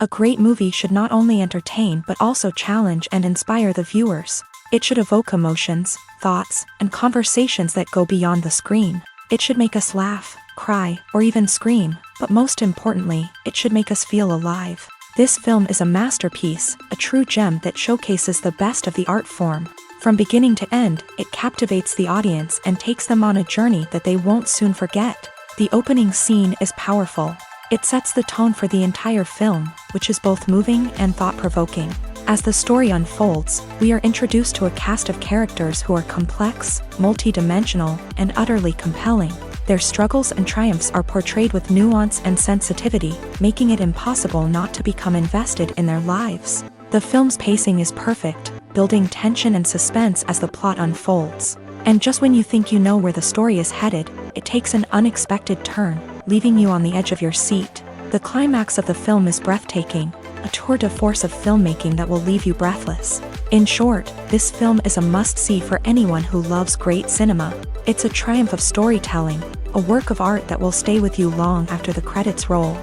A great movie should not only entertain but also challenge and inspire the viewers. It should evoke emotions, thoughts, and conversations that go beyond the screen. It should make us laugh, cry, or even scream, but most importantly, it should make us feel alive. This film is a masterpiece, a true gem that showcases the best of the art form. From beginning to end, it captivates the audience and takes them on a journey that they won't soon forget. The opening scene is powerful. It sets the tone for the entire film, which is both moving and thought-provoking. As the story unfolds, we are introduced to a cast of characters who are complex, multi-dimensional, and utterly compelling. Their struggles and triumphs are portrayed with nuance and sensitivity, making it impossible not to become invested in their lives. The film's pacing is perfect, building tension and suspense as the plot unfolds. And just when you think you know where the story is headed, it takes an unexpected turn, leaving you on the edge of your seat. The climax of the film is breathtaking, a tour de force of filmmaking that will leave you breathless. In short, this film is a must-see for anyone who loves great cinema. It's a triumph of storytelling, a work of art that will stay with you long after the credits roll.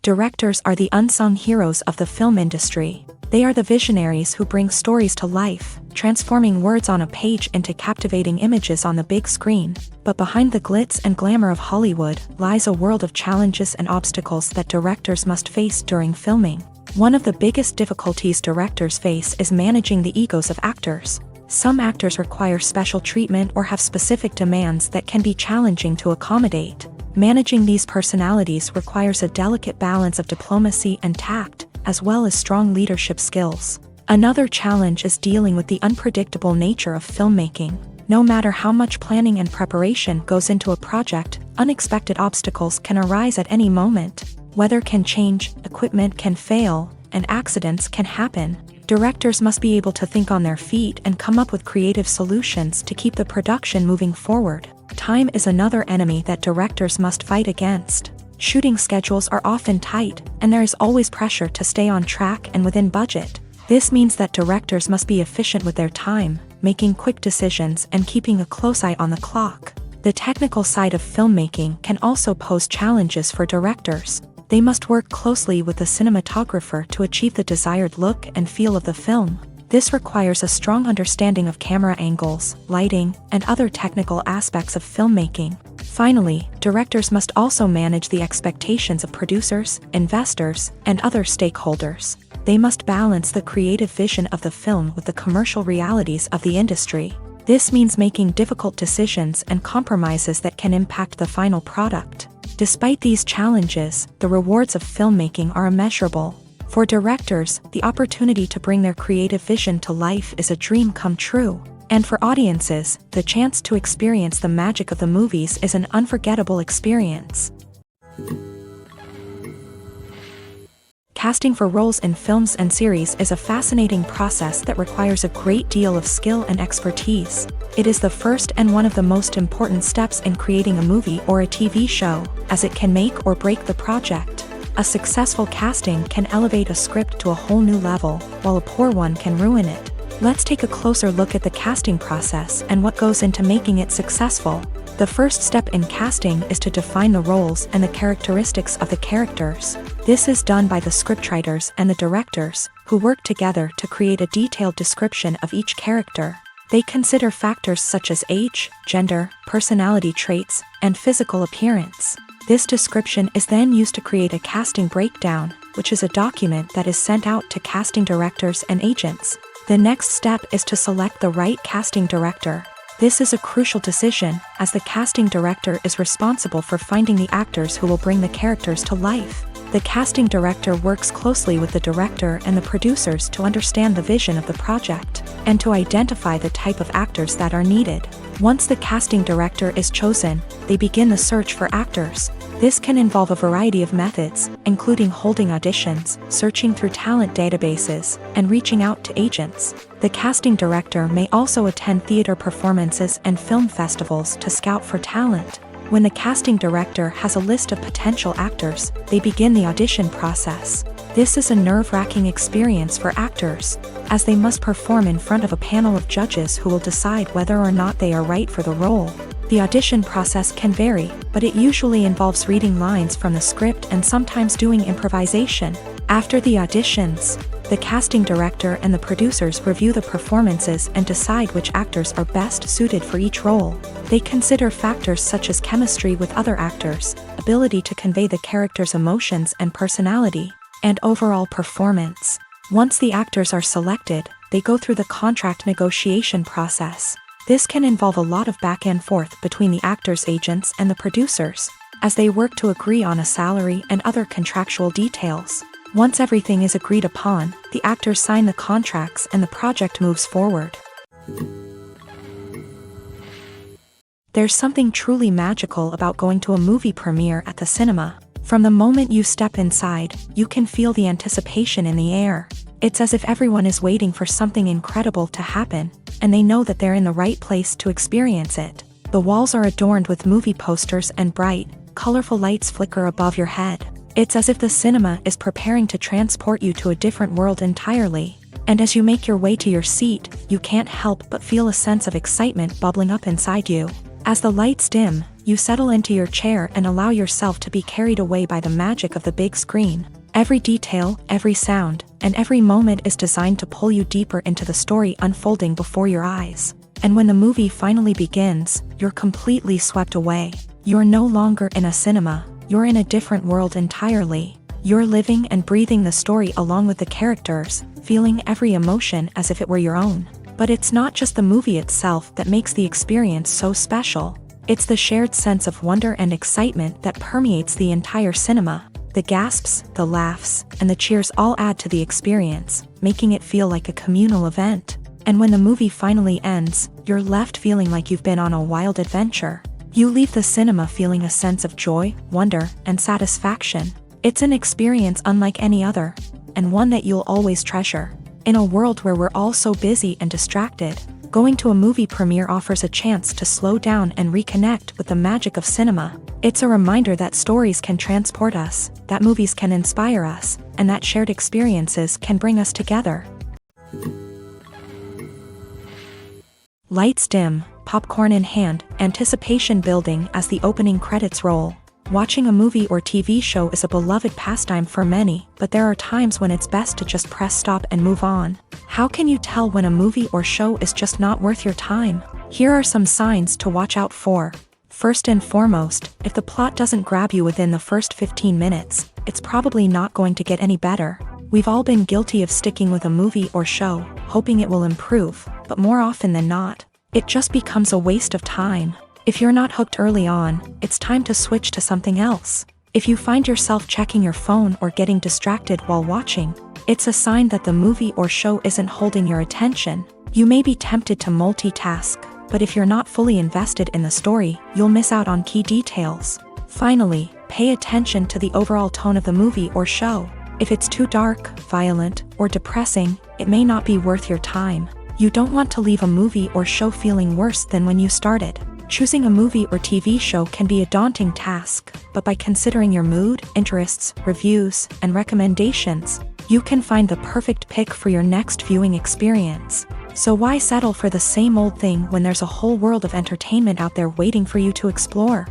Directors are the unsung heroes of the film industry. They are the visionaries who bring stories to life, transforming words on a page into captivating images on the big screen. But behind the glitz and glamour of Hollywood lies a world of challenges and obstacles that directors must face during filming. One of the biggest difficulties directors face is managing the egos of actors. Some actors require special treatment or have specific demands that can be challenging to accommodate. Managing these personalities requires a delicate balance of diplomacy and tact, as well as strong leadership skills. Another challenge is dealing with the unpredictable nature of filmmaking. No matter how much planning and preparation goes into a project, unexpected obstacles can arise at any moment. Weather can change, equipment can fail, and accidents can happen. Directors must be able to think on their feet and come up with creative solutions to keep the production moving forward. Time is another enemy that directors must fight against. Shooting schedules are often tight, and there is always pressure to stay on track and within budget. This means that directors must be efficient with their time, making quick decisions and keeping a close eye on the clock. The technical side of filmmaking can also pose challenges for directors. They must work closely with the cinematographer to achieve the desired look and feel of the film. This requires a strong understanding of camera angles, lighting, and other technical aspects of filmmaking. Finally, directors must also manage the expectations of producers, investors, and other stakeholders. They must balance the creative vision of the film with the commercial realities of the industry. This means making difficult decisions and compromises that can impact the final product. Despite these challenges, the rewards of filmmaking are immeasurable. For directors, the opportunity to bring their creative vision to life is a dream come true. And for audiences, the chance to experience the magic of the movies is an unforgettable experience. Casting for roles in films and series is a fascinating process that requires a great deal of skill and expertise. It is the first and one of the most important steps in creating a movie or a TV show, as it can make or break the project. A successful casting can elevate a script to a whole new level, while a poor one can ruin it. Let's take a closer look at the casting process and what goes into making it successful. The first step in casting is to define the roles and the characteristics of the characters. This is done by the scriptwriters and the directors, who work together to create a detailed description of each character. They consider factors such as age, gender, personality traits, and physical appearance. This description is then used to create a casting breakdown, which is a document that is sent out to casting directors and agents. The next step is to select the right casting director. This is a crucial decision, as the casting director is responsible for finding the actors who will bring the characters to life. The casting director works closely with the director and the producers to understand the vision of the project, and to identify the type of actors that are needed. Once the casting director is chosen, they begin the search for actors. This can involve a variety of methods, including holding auditions, searching through talent databases, and reaching out to agents. The casting director may also attend theater performances and film festivals to scout for talent. When the casting director has a list of potential actors, they begin the audition process. This is a nerve-wracking experience for actors, as they must perform in front of a panel of judges who will decide whether or not they are right for the role. The audition process can vary, but it usually involves reading lines from the script and sometimes doing improvisation. After the auditions, the casting director and the producers review the performances and decide which actors are best suited for each role. They consider factors such as chemistry with other actors, ability to convey the character's emotions and personality, and overall performance. Once the actors are selected, they go through the contract negotiation process. This can involve a lot of back and forth between the actors' agents and the producers, as they work to agree on a salary and other contractual details. Once everything is agreed upon, the actors sign the contracts and the project moves forward. There's something truly magical about going to a movie premiere at the cinema. From the moment you step inside, you can feel the anticipation in the air. It's as if everyone is waiting for something incredible to happen, and they know that they're in the right place to experience it. The walls are adorned with movie posters and bright, colorful lights flicker above your head. It's as if the cinema is preparing to transport you to a different world entirely. And as you make your way to your seat, you can't help but feel a sense of excitement bubbling up inside you. As the lights dim, you settle into your chair and allow yourself to be carried away by the magic of the big screen. Every detail, every sound, and every moment is designed to pull you deeper into the story unfolding before your eyes. And when the movie finally begins, you're completely swept away. You're no longer in a cinema, you're in a different world entirely. You're living and breathing the story along with the characters, feeling every emotion as if it were your own. But it's not just the movie itself that makes the experience so special. It's the shared sense of wonder and excitement that permeates the entire cinema. The gasps, the laughs, and the cheers all add to the experience, making it feel like a communal event. And when the movie finally ends, you're left feeling like you've been on a wild adventure. You leave the cinema feeling a sense of joy, wonder, and satisfaction. It's an experience unlike any other, and one that you'll always treasure. In a world where we're all so busy and distracted, going to a movie premiere offers a chance to slow down and reconnect with the magic of cinema. It's a reminder that stories can transport us, that movies can inspire us, and that shared experiences can bring us together. Lights dim, popcorn in hand, anticipation building as the opening credits roll. Watching a movie or TV show is a beloved pastime for many, but there are times when it's best to just press stop and move on. How can you tell when a movie or show is just not worth your time? Here are some signs to watch out for. First and foremost, if the plot doesn't grab you within the first 15 minutes, it's probably not going to get any better. We've all been guilty of sticking with a movie or show, hoping it will improve, but more often than not, it just becomes a waste of time. If you're not hooked early on, it's time to switch to something else. If you find yourself checking your phone or getting distracted while watching, it's a sign that the movie or show isn't holding your attention. You may be tempted to multitask, but if you're not fully invested in the story, you'll miss out on key details. Finally, pay attention to the overall tone of the movie or show. If it's too dark, violent, or depressing, it may not be worth your time. You don't want to leave a movie or show feeling worse than when you started. Choosing a movie or TV show can be a daunting task, but by considering your mood, interests, reviews, and recommendations, you can find the perfect pick for your next viewing experience. So why settle for the same old thing when there's a whole world of entertainment out there waiting for you to explore?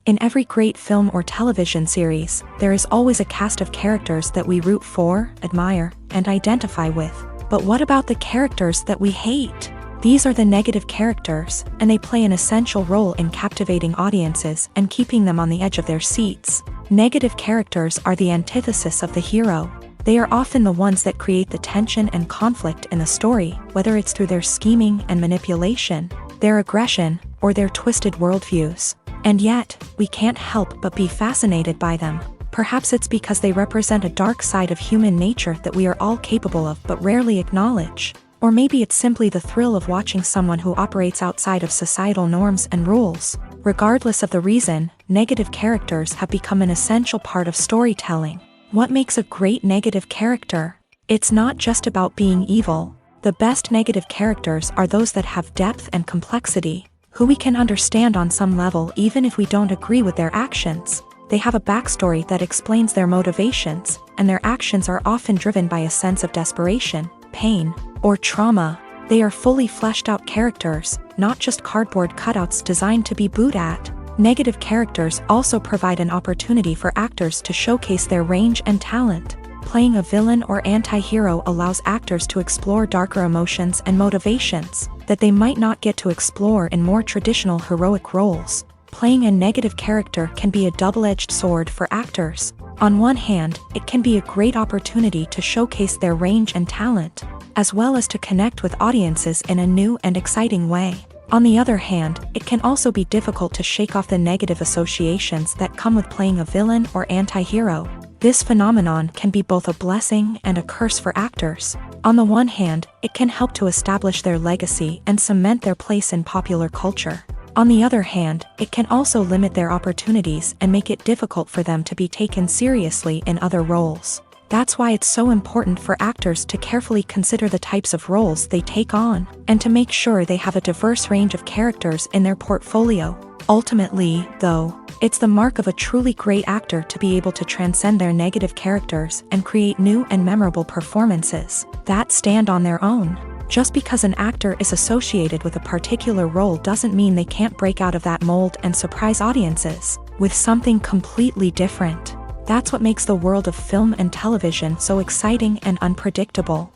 In every great film or television series, there is always a cast of characters that we root for, admire, and identify with. But what about the characters that we hate? These are the negative characters, and they play an essential role in captivating audiences and keeping them on the edge of their seats. Negative characters are the antithesis of the hero. They are often the ones that create the tension and conflict in the story, whether it's through their scheming and manipulation, their aggression, or their twisted worldviews. And yet, we can't help but be fascinated by them. Perhaps it's because they represent a dark side of human nature that we are all capable of but rarely acknowledge. Or maybe it's simply the thrill of watching someone who operates outside of societal norms and rules. Regardless of the reason, negative characters have become an essential part of storytelling. What makes a great negative character? It's not just about being evil. The best negative characters are those that have depth and complexity, who we can understand on some level even if we don't agree with their actions. They have a backstory that explains their motivations, and their actions are often driven by a sense of desperation, pain, or trauma. They are fully fleshed out characters, not just cardboard cutouts designed to be booed at. Negative characters also provide an opportunity for actors to showcase their range and talent. Playing a villain or anti-hero allows actors to explore darker emotions and motivations that they might not get to explore in more traditional heroic roles. Playing a negative character can be a double-edged sword for actors. On one hand, it can be a great opportunity to showcase their range and talent, as well as to connect with audiences in a new and exciting way. On the other hand, it can also be difficult to shake off the negative associations that come with playing a villain or anti-hero. This phenomenon can be both a blessing and a curse for actors. On the one hand, it can help to establish their legacy and cement their place in popular culture. On the other hand, it can also limit their opportunities and make it difficult for them to be taken seriously in other roles. That's why it's so important for actors to carefully consider the types of roles they take on, and to make sure they have a diverse range of characters in their portfolio. Ultimately, though, it's the mark of a truly great actor to be able to transcend their negative characters and create new and memorable performances that stand on their own. Just because an actor is associated with a particular role doesn't mean they can't break out of that mold and surprise audiences with something completely different. That's what makes the world of film and television so exciting and unpredictable.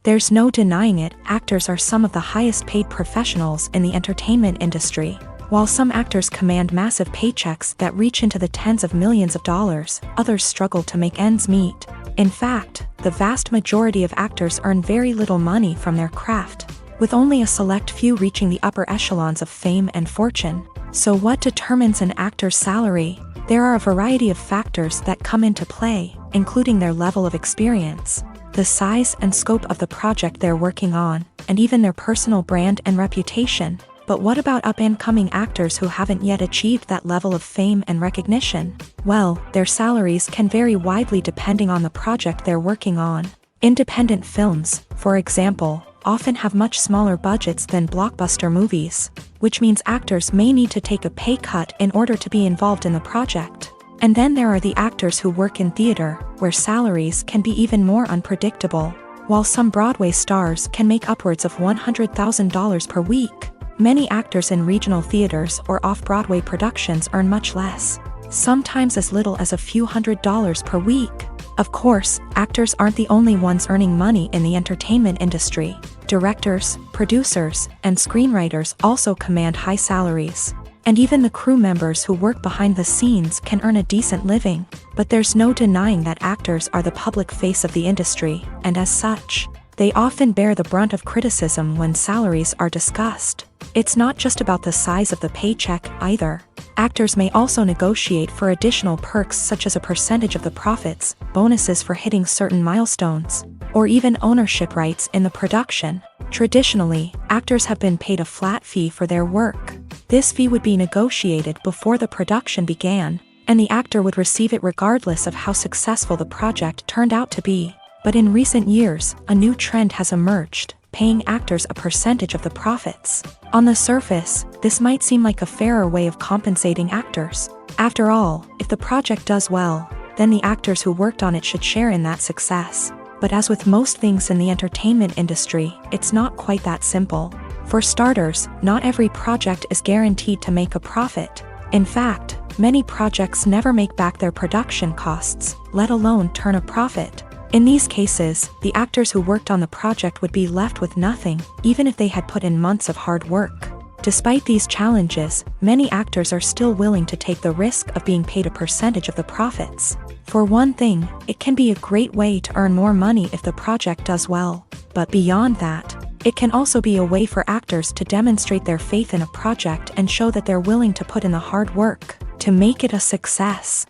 There's no denying it, actors are some of the highest paid professionals in the entertainment industry. While some actors command massive paychecks that reach into the tens of millions of dollars, others struggle to make ends meet. In fact, the vast majority of actors earn very little money from their craft, with only a select few reaching the upper echelons of fame and fortune. So what determines an actor's salary? There are a variety of factors that come into play, including their level of experience, the size and scope of the project they're working on, and even their personal brand and reputation. But what about up-and-coming actors who haven't yet achieved that level of fame and recognition? Well, their salaries can vary widely depending on the project they're working on. Independent films, for example, often have much smaller budgets than blockbuster movies, which means actors may need to take a pay cut in order to be involved in the project. And then there are the actors who work in theater, where salaries can be even more unpredictable. While some Broadway stars can make upwards of $100,000 per week, many actors in regional theaters or off-Broadway productions earn much less, sometimes as little as a few $100s per week. Of course, actors aren't the only ones earning money in the entertainment industry. Directors, producers, and screenwriters also command high salaries. And even the crew members who work behind the scenes can earn a decent living. But there's no denying that actors are the public face of the industry, and as such, they often bear the brunt of criticism when salaries are discussed. It's not just about the size of the paycheck, either. Actors may also negotiate for additional perks such as a percentage of the profits, bonuses for hitting certain milestones, or even ownership rights in the production. Traditionally, actors have been paid a flat fee for their work. This fee would be negotiated before the production began, and the actor would receive it regardless of how successful the project turned out to be. But in recent years, a new trend has emerged, paying actors a percentage of the profits. On the surface, this might seem like a fairer way of compensating actors. After all, if the project does well, then the actors who worked on it should share in that success. But as with most things in the entertainment industry, it's not quite that simple. For starters, not every project is guaranteed to make a profit. In fact, many projects never make back their production costs, let alone turn a profit. In these cases, the actors who worked on the project would be left with nothing, even if they had put in months of hard work. Despite these challenges, many actors are still willing to take the risk of being paid a percentage of the profits. For one thing, it can be a great way to earn more money if the project does well. But beyond that, it can also be a way for actors to demonstrate their faith in a project and show that they're willing to put in the hard work to make it a success.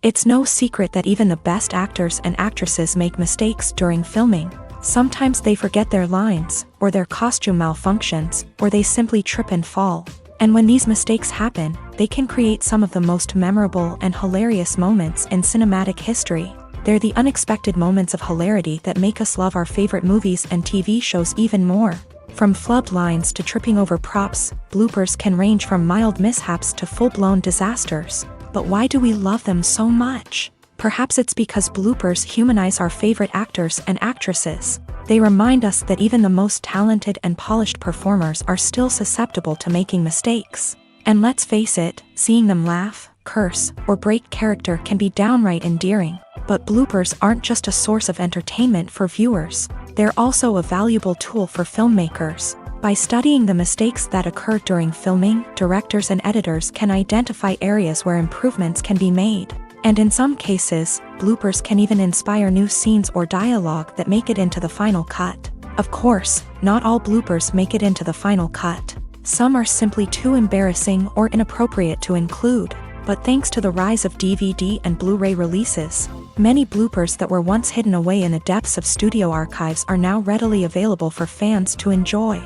It's no secret that even the best actors and actresses make mistakes during filming. Sometimes they forget their lines, or their costume malfunctions, or they simply trip and fall. And when these mistakes happen, they can create some of the most memorable and hilarious moments in cinematic history. They're the unexpected moments of hilarity that make us love our favorite movies and TV shows even more. From flubbed lines to tripping over props, bloopers can range from mild mishaps to full-blown disasters. But why do we love them so much? Perhaps it's because bloopers humanize our favorite actors and actresses. They remind us that even the most talented and polished performers are still susceptible to making mistakes. And let's face it, seeing them laugh, curse, or break character can be downright endearing. But bloopers aren't just a source of entertainment for viewers. They're also a valuable tool for filmmakers. By studying the mistakes that occur during filming, directors and editors can identify areas where improvements can be made. And in some cases, bloopers can even inspire new scenes or dialogue that make it into the final cut. Of course, not all bloopers make it into the final cut. Some are simply too embarrassing or inappropriate to include. But thanks to the rise of DVD and Blu-ray releases, many bloopers that were once hidden away in the depths of studio archives are now readily available for fans to enjoy.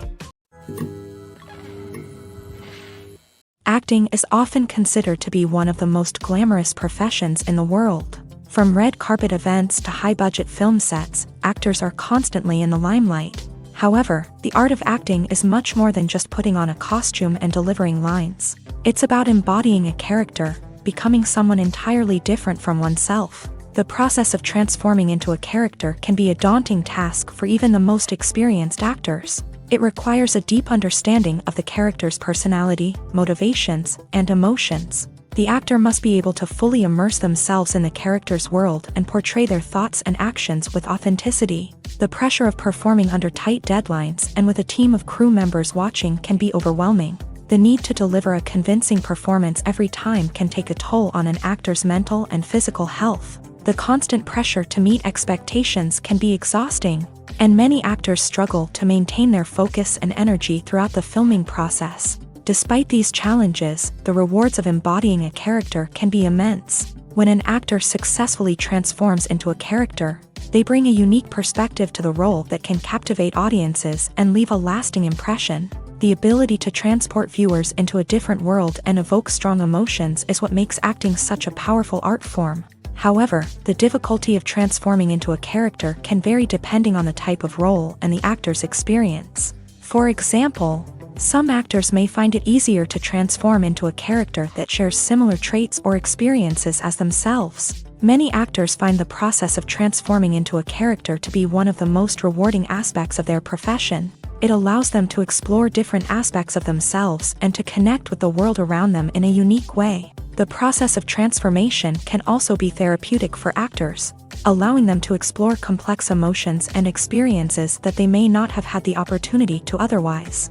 Acting is often considered to be one of the most glamorous professions in the world. From red carpet events to high-budget film sets, actors are constantly in the limelight. However, the art of acting is much more than just putting on a costume and delivering lines. It's about embodying a character, becoming someone entirely different from oneself. The process of transforming into a character can be a daunting task for even the most experienced actors. It requires a deep understanding of the character's personality, motivations, and emotions. The actor must be able to fully immerse themselves in the character's world and portray their thoughts and actions with authenticity. The pressure of performing under tight deadlines and with a team of crew members watching can be overwhelming. The need to deliver a convincing performance every time can take a toll on an actor's mental and physical health. The constant pressure to meet expectations can be exhausting, and many actors struggle to maintain their focus and energy throughout the filming process. Despite these challenges, the rewards of embodying a character can be immense. When an actor successfully transforms into a character, they bring a unique perspective to the role that can captivate audiences and leave a lasting impression. The ability to transport viewers into a different world and evoke strong emotions is what makes acting such a powerful art form. However, the difficulty of transforming into a character can vary depending on the type of role and the actor's experience. For example, some actors may find it easier to transform into a character that shares similar traits or experiences as themselves. Many actors find the process of transforming into a character to be one of the most rewarding aspects of their profession. It allows them to explore different aspects of themselves and to connect with the world around them in a unique way. The process of transformation can also be therapeutic for actors, allowing them to explore complex emotions and experiences that they may not have had the opportunity to otherwise.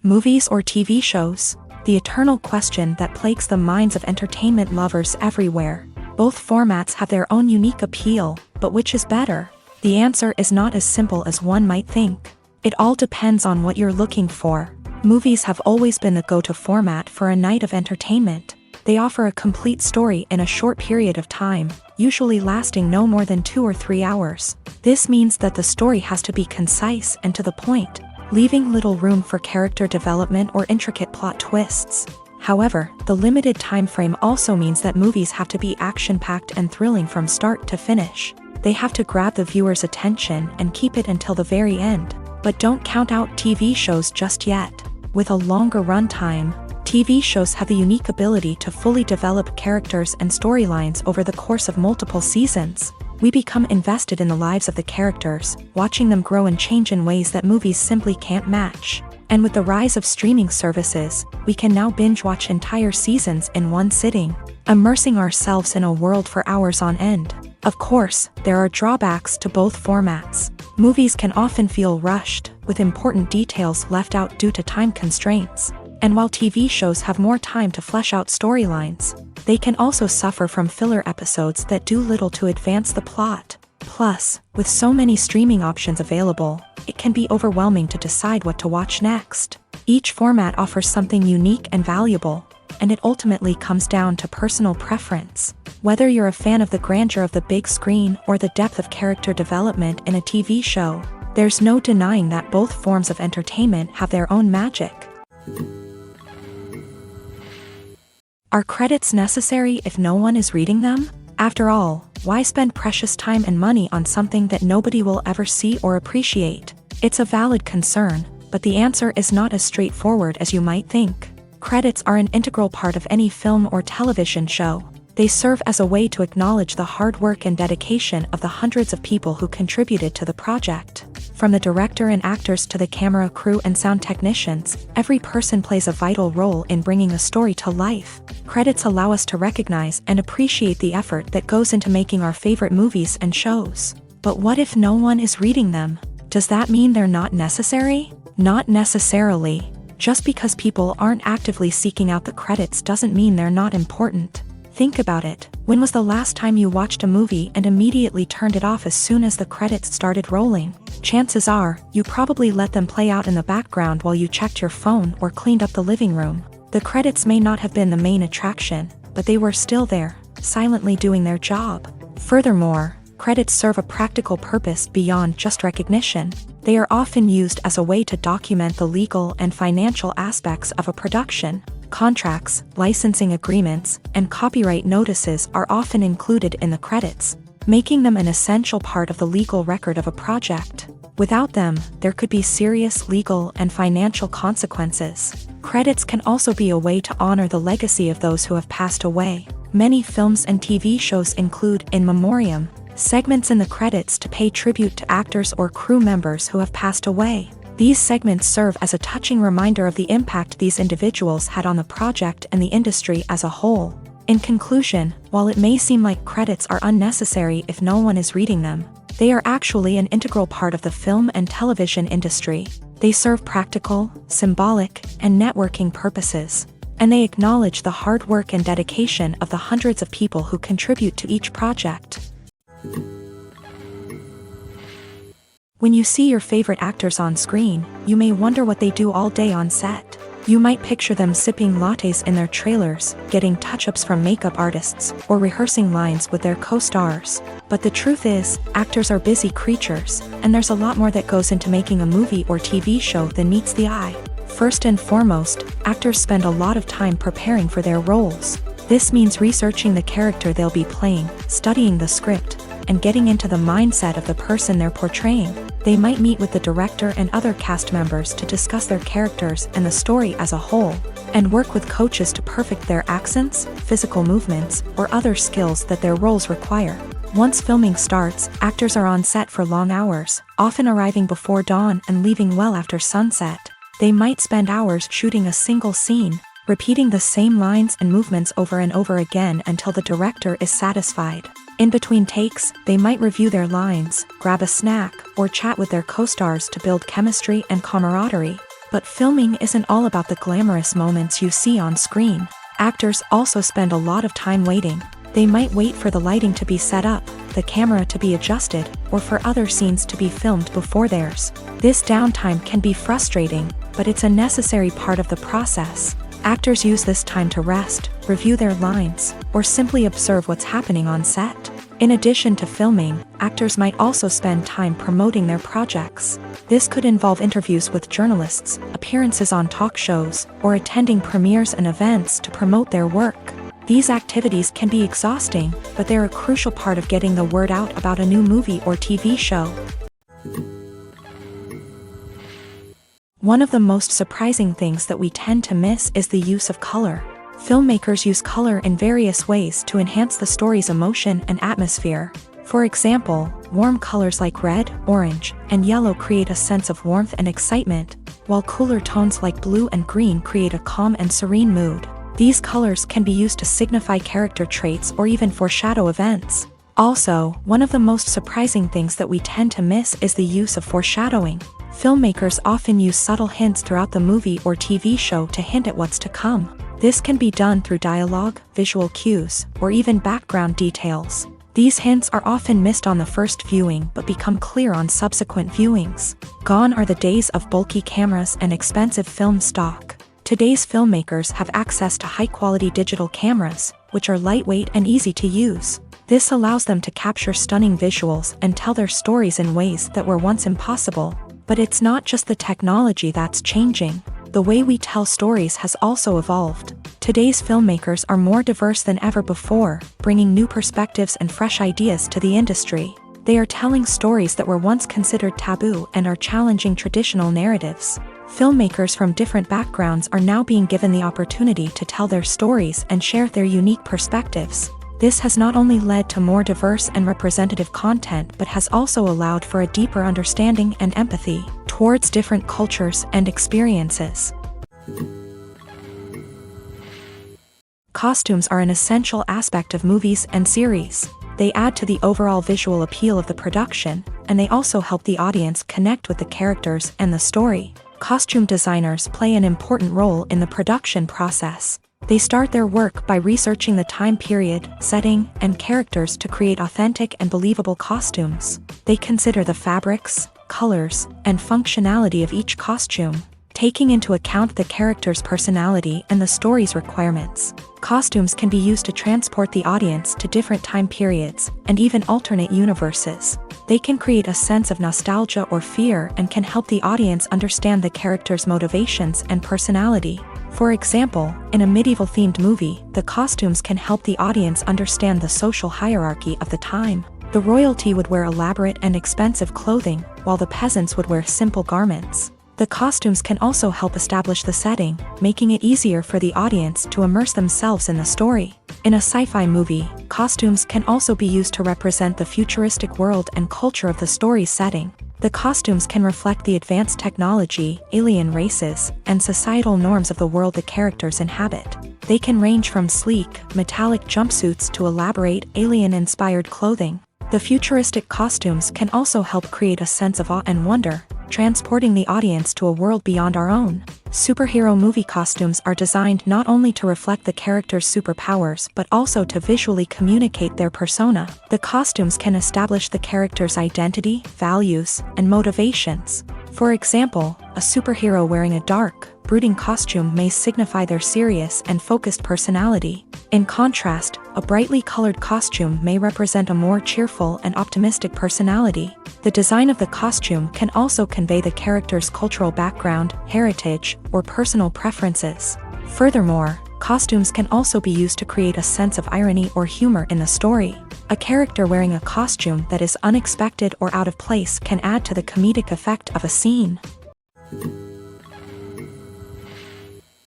Movies or TV shows? The eternal question that plagues the minds of entertainment lovers everywhere. Both formats have their own unique appeal, but which is better? The answer is not as simple as one might think. It all depends on what you're looking for. Movies have always been the go-to format for a night of entertainment. They offer a complete story in a short period of time, usually lasting no more than 2 or 3 hours. This means that the story has to be concise and to the point, leaving little room for character development or intricate plot twists. However, the limited time frame also means that movies have to be action-packed and thrilling from start to finish. They have to grab the viewer's attention and keep it until the very end. But don't count out TV shows just yet. With a longer runtime, TV shows have the unique ability to fully develop characters and storylines over the course of multiple seasons. We become invested in the lives of the characters, watching them grow and change in ways that movies simply can't match. And with the rise of streaming services, we can now binge-watch entire seasons in one sitting, immersing ourselves in a world for hours on end. Of course, there are drawbacks to both formats. Movies can often feel rushed, with important details left out due to time constraints. And while TV shows have more time to flesh out storylines, they can also suffer from filler episodes that do little to advance the plot. Plus, with so many streaming options available, it can be overwhelming to decide what to watch next. Each format offers something unique and valuable, and it ultimately comes down to personal preference. Whether you're a fan of the grandeur of the big screen or the depth of character development in a TV show, there's no denying that both forms of entertainment have their own magic. Are credits necessary if no one is reading them? After all, why spend precious time and money on something that nobody will ever see or appreciate? It's a valid concern, but the answer is not as straightforward as you might think. Credits are an integral part of any film or television show. They serve as a way to acknowledge the hard work and dedication of the hundreds of people who contributed to the project. From the director and actors to the camera crew and sound technicians, every person plays a vital role in bringing a story to life. Credits allow us to recognize and appreciate the effort that goes into making our favorite movies and shows. But what if no one is reading them? Does that mean they're not necessary? Not necessarily. Just because people aren't actively seeking out the credits doesn't mean they're not important. Think about it. When was the last time you watched a movie and immediately turned it off as soon as the credits started rolling? Chances are, you probably let them play out in the background while you checked your phone or cleaned up the living room. The credits may not have been the main attraction, but they were still there, silently doing their job. Furthermore, credits serve a practical purpose beyond just recognition. They are often used as a way to document the legal and financial aspects of a production. Contracts, licensing agreements, and copyright notices are often included in the credits, making them an essential part of the legal record of a project. Without them, there could be serious legal and financial consequences. Credits can also be a way to honor the legacy of those who have passed away. Many films and TV shows include in memoriam segments in the credits to pay tribute to actors or crew members who have passed away. These segments serve as a touching reminder of the impact these individuals had on the project and the industry as a whole. In conclusion, while it may seem like credits are unnecessary if no one is reading them, they are actually an integral part of the film and television industry. They serve practical, symbolic, and networking purposes, and they acknowledge the hard work and dedication of the hundreds of people who contribute to each project. When you see your favorite actors on screen, you may wonder what they do all day on set. You might picture them sipping lattes in their trailers, getting touch-ups from makeup artists, or rehearsing lines with their co-stars. But the truth is, actors are busy creatures, and there's a lot more that goes into making a movie or TV show than meets the eye. First and foremost, actors spend a lot of time preparing for their roles. This means researching the character they'll be playing, studying the script, and getting into the mindset of the person they're portraying. They might meet with the director and other cast members to discuss their characters and the story as a whole, and work with coaches to perfect their accents, physical movements, or other skills that their roles require. Once filming starts, actors are on set for long hours, often arriving before dawn and leaving well after sunset. They might spend hours shooting a single scene, repeating the same lines and movements over and over again until the director is satisfied. In between takes, they might review their lines, grab a snack, or chat with their co-stars to build chemistry and camaraderie. But filming isn't all about the glamorous moments you see on screen. Actors also spend a lot of time waiting. They might wait for the lighting to be set up, the camera to be adjusted, or for other scenes to be filmed before theirs. This downtime can be frustrating, but it's a necessary part of the process. Actors use this time to rest, review their lines, or simply observe what's happening on set. In addition to filming, actors might also spend time promoting their projects. This could involve interviews with journalists, appearances on talk shows, or attending premieres and events to promote their work. These activities can be exhausting, but they're a crucial part of getting the word out about a new movie or TV show. One of the most surprising things that we tend to miss is the use of color. Filmmakers use color in various ways to enhance the story's emotion and atmosphere. For example, warm colors like red, orange, and yellow create a sense of warmth and excitement, while cooler tones like blue and green create a calm and serene mood. These colors can be used to signify character traits or even foreshadow events. Also, one of the most surprising things that we tend to miss is the use of foreshadowing. Filmmakers often use subtle hints throughout the movie or TV show to hint at what's to come. This can be done through dialogue, visual cues, or even background details. These hints are often missed on the first viewing but become clear on subsequent viewings. Gone are the days of bulky cameras and expensive film stock. Today's filmmakers have access to high-quality digital cameras, which are lightweight and easy to use. This allows them to capture stunning visuals and tell their stories in ways that were once impossible. But it's not just the technology that's changing. The way we tell stories has also evolved. Today's filmmakers are more diverse than ever before, bringing new perspectives and fresh ideas to the industry. They are telling stories that were once considered taboo and are challenging traditional narratives. Filmmakers from different backgrounds are now being given the opportunity to tell their stories and share their unique perspectives. This has not only led to more diverse and representative content but has also allowed for a deeper understanding and empathy towards different cultures and experiences. Costumes are an essential aspect of movies and series. They add to the overall visual appeal of the production, and they also help the audience connect with the characters and the story. Costume designers play an important role in the production process. They start their work by researching the time period, setting, and characters to create authentic and believable costumes. They consider the fabrics, colors, and functionality of each costume, taking into account the character's personality and the story's requirements. Costumes can be used to transport the audience to different time periods and even alternate universes. They can create a sense of nostalgia or fear and can help the audience understand the character's motivations and personality. For example, in a medieval-themed movie, the costumes can help the audience understand the social hierarchy of the time. The royalty would wear elaborate and expensive clothing, while the peasants would wear simple garments. The costumes can also help establish the setting, making it easier for the audience to immerse themselves in the story. In a sci-fi movie, costumes can also be used to represent the futuristic world and culture of the story's setting. The costumes can reflect the advanced technology, alien races, and societal norms of the world the characters inhabit. They can range from sleek, metallic jumpsuits to elaborate, alien-inspired clothing. The futuristic costumes can also help create a sense of awe and wonder, transporting the audience to a world beyond our own. Superhero movie costumes are designed not only to reflect the character's superpowers but also to visually communicate their persona. The costumes can establish the character's identity, values, and motivations. For example, a superhero wearing a dark, brooding costume may signify their serious and focused personality. In contrast, a brightly colored costume may represent a more cheerful and optimistic personality. The design of the costume can also convey the character's cultural background, heritage, or personal preferences. Furthermore, costumes can also be used to create a sense of irony or humor in the story. A character wearing a costume that is unexpected or out of place can add to the comedic effect of a scene.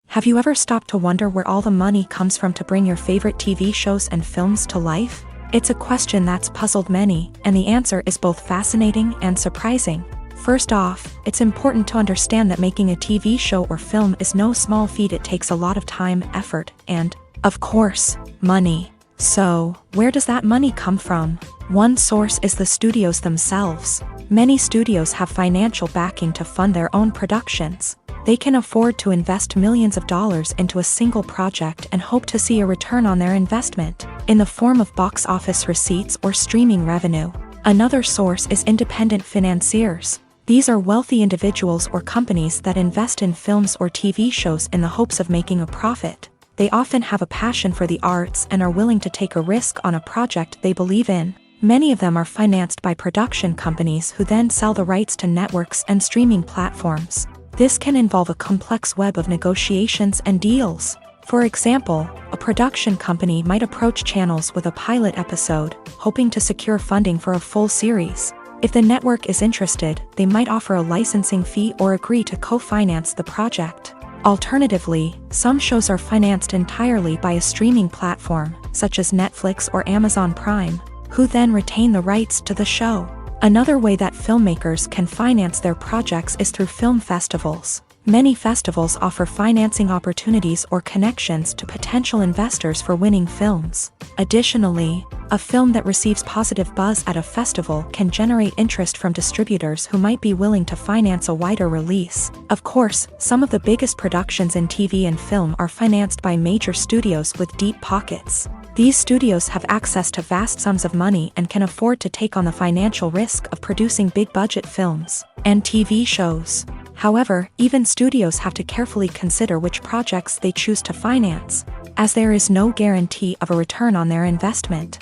Have you ever stopped to wonder where all the money comes from to bring your favorite TV shows and films to life? It's a question that's puzzled many, and the answer is both fascinating and surprising. First off, it's important to understand that making a TV show or film is no small feat. It takes a lot of time, effort, and, of course, money. So, where does that money come from? One source is the studios themselves. Many studios have financial backing to fund their own productions. They can afford to invest millions of dollars into a single project and hope to see a return on their investment, in the form of box office receipts or streaming revenue. Another source is independent financiers. These are wealthy individuals or companies that invest in films or TV shows in the hopes of making a profit. They often have a passion for the arts and are willing to take a risk on a project they believe in. Many of them are financed by production companies who then sell the rights to networks and streaming platforms. This can involve a complex web of negotiations and deals. For example, a production company might approach channels with a pilot episode, hoping to secure funding for a full series. If the network is interested, they might offer a licensing fee or agree to co-finance the project. Alternatively, some shows are financed entirely by a streaming platform, such as Netflix or Amazon Prime, who then retain the rights to the show. Another way that filmmakers can finance their projects is through film festivals. Many festivals offer financing opportunities or connections to potential investors for winning films. Additionally, a film that receives positive buzz at a festival can generate interest from distributors who might be willing to finance a wider release. Of course, some of the biggest productions in TV and film are financed by major studios with deep pockets. These studios have access to vast sums of money and can afford to take on the financial risk of producing big-budget films and TV shows. However, even studios have to carefully consider which projects they choose to finance, as there is no guarantee of a return on their investment.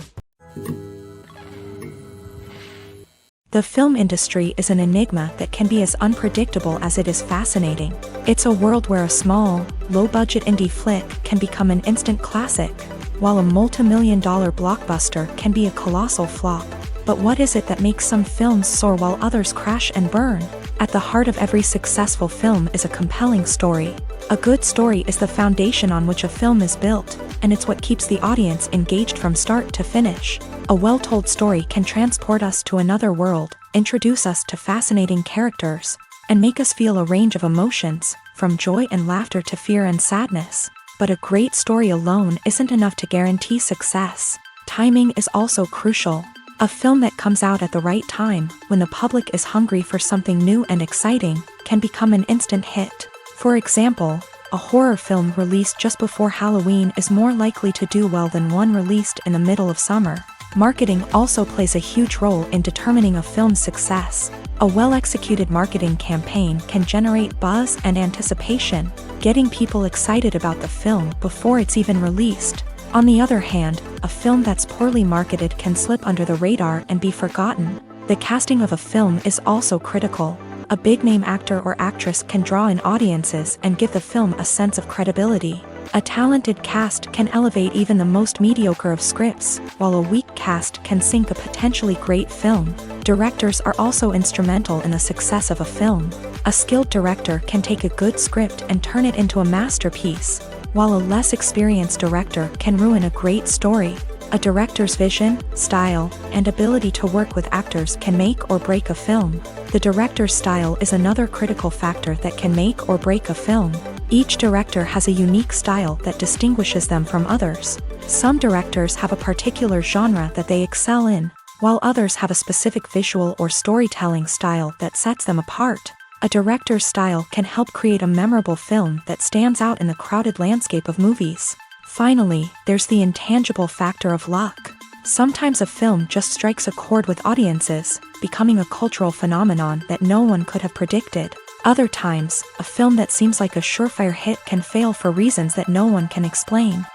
The film industry is an enigma that can be as unpredictable as it is fascinating. It's a world where a small, low-budget indie flick can become an instant classic, while a multi-million-dollar blockbuster can be a colossal flop. But what is it that makes some films soar while others crash and burn? At the heart of every successful film is a compelling story. A good story is the foundation on which a film is built, and it's what keeps the audience engaged from start to finish. A well-told story can transport us to another world, introduce us to fascinating characters, and make us feel a range of emotions, from joy and laughter to fear and sadness. But a great story alone isn't enough to guarantee success. Timing is also crucial. A film that comes out at the right time, when the public is hungry for something new and exciting, can become an instant hit. For example, a horror film released just before Halloween is more likely to do well than one released in the middle of summer. Marketing also plays a huge role in determining a film's success. A well-executed marketing campaign can generate buzz and anticipation, getting people excited about the film before it's even released. On the other hand, a film that's poorly marketed can slip under the radar and be forgotten. The casting of a film is also critical. A big-name actor or actress can draw in audiences and give the film a sense of credibility. A talented cast can elevate even the most mediocre of scripts, while a weak cast can sink a potentially great film. Directors are also instrumental in the success of a film. A skilled director can take a good script and turn it into a masterpiece, while a less experienced director can ruin a great story. A director's vision, style, and ability to work with actors can make or break a film. The director's style is another critical factor that can make or break a film. Each director has a unique style that distinguishes them from others. Some directors have a particular genre that they excel in, while others have a specific visual or storytelling style that sets them apart. A director's style can help create a memorable film that stands out in the crowded landscape of movies. Finally, there's the intangible factor of luck. Sometimes a film just strikes a chord with audiences, becoming a cultural phenomenon that no one could have predicted. Other times, a film that seems like a surefire hit can fail for reasons that no one can explain.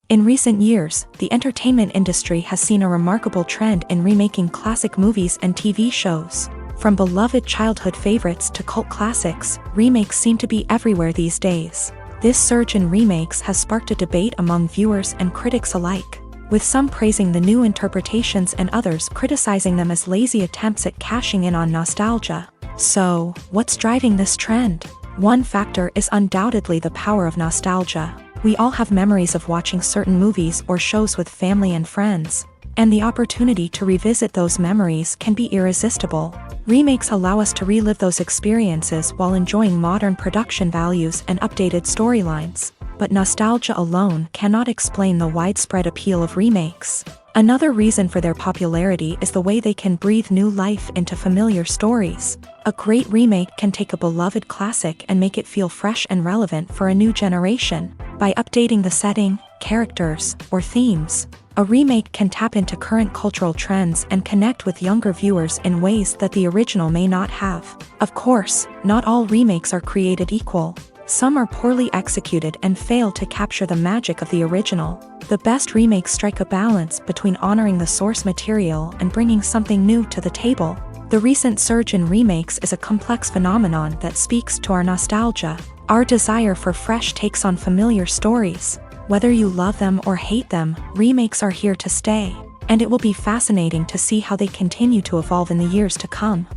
In recent years, the entertainment industry has seen a remarkable trend in remaking classic movies and TV shows. From beloved childhood favorites to cult classics, remakes seem to be everywhere these days. This surge in remakes has sparked a debate among viewers and critics alike, with some praising the new interpretations and others criticizing them as lazy attempts at cashing in on nostalgia. So, what's driving this trend? One factor is undoubtedly the power of nostalgia. We all have memories of watching certain movies or shows with family and friends, and the opportunity to revisit those memories can be irresistible. Remakes allow us to relive those experiences while enjoying modern production values and updated storylines. But nostalgia alone cannot explain the widespread appeal of remakes. Another reason for their popularity is the way they can breathe new life into familiar stories. A great remake can take a beloved classic and make it feel fresh and relevant for a new generation. By updating the setting, characters, or themes, a remake can tap into current cultural trends and connect with younger viewers in ways that the original may not have. Of course, not all remakes are created equal. Some are poorly executed and fail to capture the magic of the original. The best remakes strike a balance between honoring the source material and bringing something new to the table. The recent surge in remakes is a complex phenomenon that speaks to our nostalgia, our desire for fresh takes on familiar stories. Whether you love them or hate them, remakes are here to stay, and it will be fascinating to see how they continue to evolve in the years to come.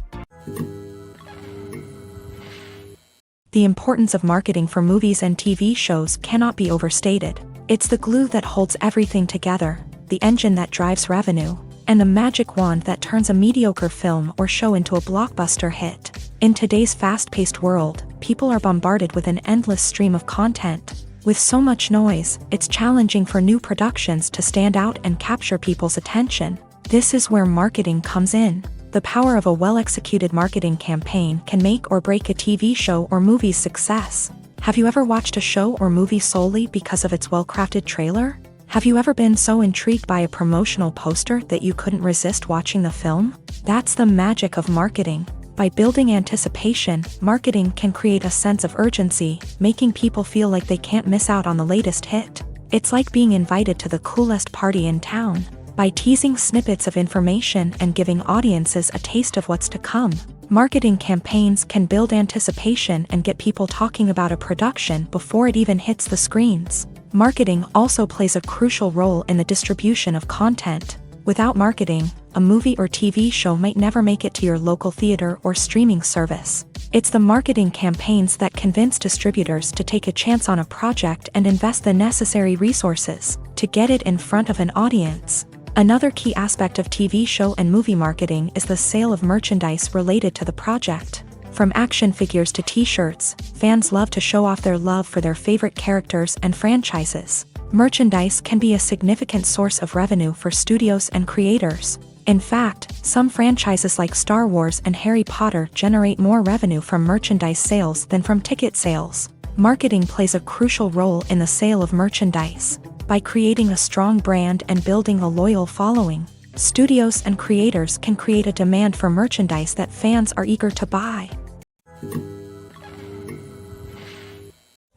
The importance of marketing for movies and TV shows cannot be overstated. It's the glue that holds everything together. the engine that drives revenue, and the magic wand that turns a mediocre film or show into a blockbuster hit. In today's fast-paced world, people are bombarded with an endless stream of content. With so much noise, it's challenging for new productions to stand out and capture people's attention. This is where marketing comes in. The power of a well-executed marketing campaign can make or break a TV show or movie's success. Have you ever watched a show or movie solely because of its well-crafted trailer? Have you ever been so intrigued by a promotional poster that you couldn't resist watching the film? That's the magic of marketing. By building anticipation, marketing can create a sense of urgency, making people feel like they can't miss out on the latest hit. It's like being invited to the coolest party in town. By teasing snippets of information and giving audiences a taste of what's to come, marketing campaigns can build anticipation and get people talking about a production before it even hits the screens. Marketing also plays a crucial role in the distribution of content. Without marketing, a movie or TV show might never make it to your local theater or streaming service. It's the marketing campaigns that convince distributors to take a chance on a project and invest the necessary resources to get it in front of an audience. Another key aspect of TV show and movie marketing is the sale of merchandise related to the project. From action figures to t-shirts, fans love to show off their love for their favorite characters and franchises. Merchandise can be a significant source of revenue for studios and creators. In fact, some franchises like Star Wars and Harry Potter generate more revenue from merchandise sales than from ticket sales. Marketing plays a crucial role in the sale of merchandise. By creating a strong brand and building a loyal following, studios and creators can create a demand for merchandise that fans are eager to buy.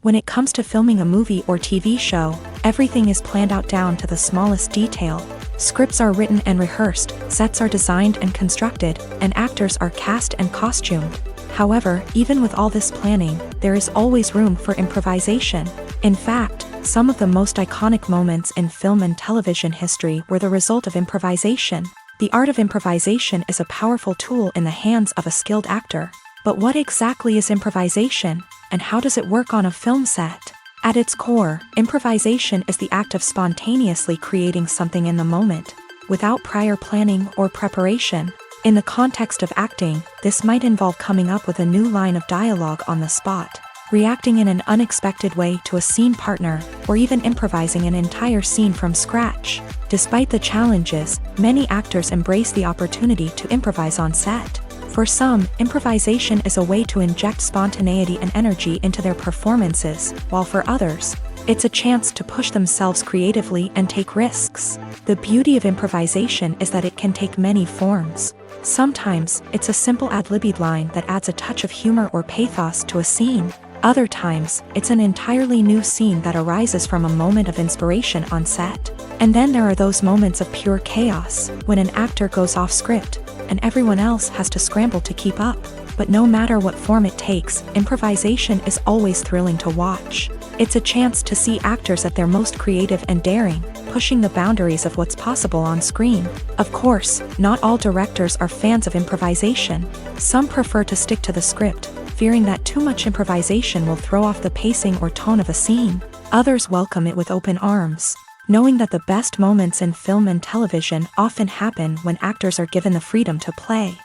When it comes to filming a movie or TV show, everything is planned out down to the smallest detail. Scripts are written and rehearsed, sets are designed and constructed, and actors are cast and costumed. However, even with all this planning, there is always room for improvisation. In fact, some of the most iconic moments in film and television history were the result of improvisation. The art of improvisation is a powerful tool in the hands of a skilled actor. But what exactly is improvisation, and how does it work on a film set? At its core, improvisation is the act of spontaneously creating something in the moment, without prior planning or preparation. In the context of acting, this might involve coming up with a new line of dialogue on the spot, reacting in an unexpected way to a scene partner, or even improvising an entire scene from scratch. Despite the challenges, many actors embrace the opportunity to improvise on set. For some, improvisation is a way to inject spontaneity and energy into their performances, while for others, it's a chance to push themselves creatively and take risks. The beauty of improvisation is that it can take many forms. Sometimes, it's a simple ad-libbed line that adds a touch of humor or pathos to a scene. Other times, it's an entirely new scene that arises from a moment of inspiration on set. And then there are those moments of pure chaos, when an actor goes off script, and everyone else has to scramble to keep up. But no matter what form it takes, improvisation is always thrilling to watch. It's a chance to see actors at their most creative and daring, pushing the boundaries of what's possible on screen. Of course, not all directors are fans of improvisation. Some prefer to stick to the script, fearing that too much improvisation will throw off the pacing or tone of a scene. Others welcome it with open arms, knowing that the best moments in film and television often happen when actors are given the freedom to play.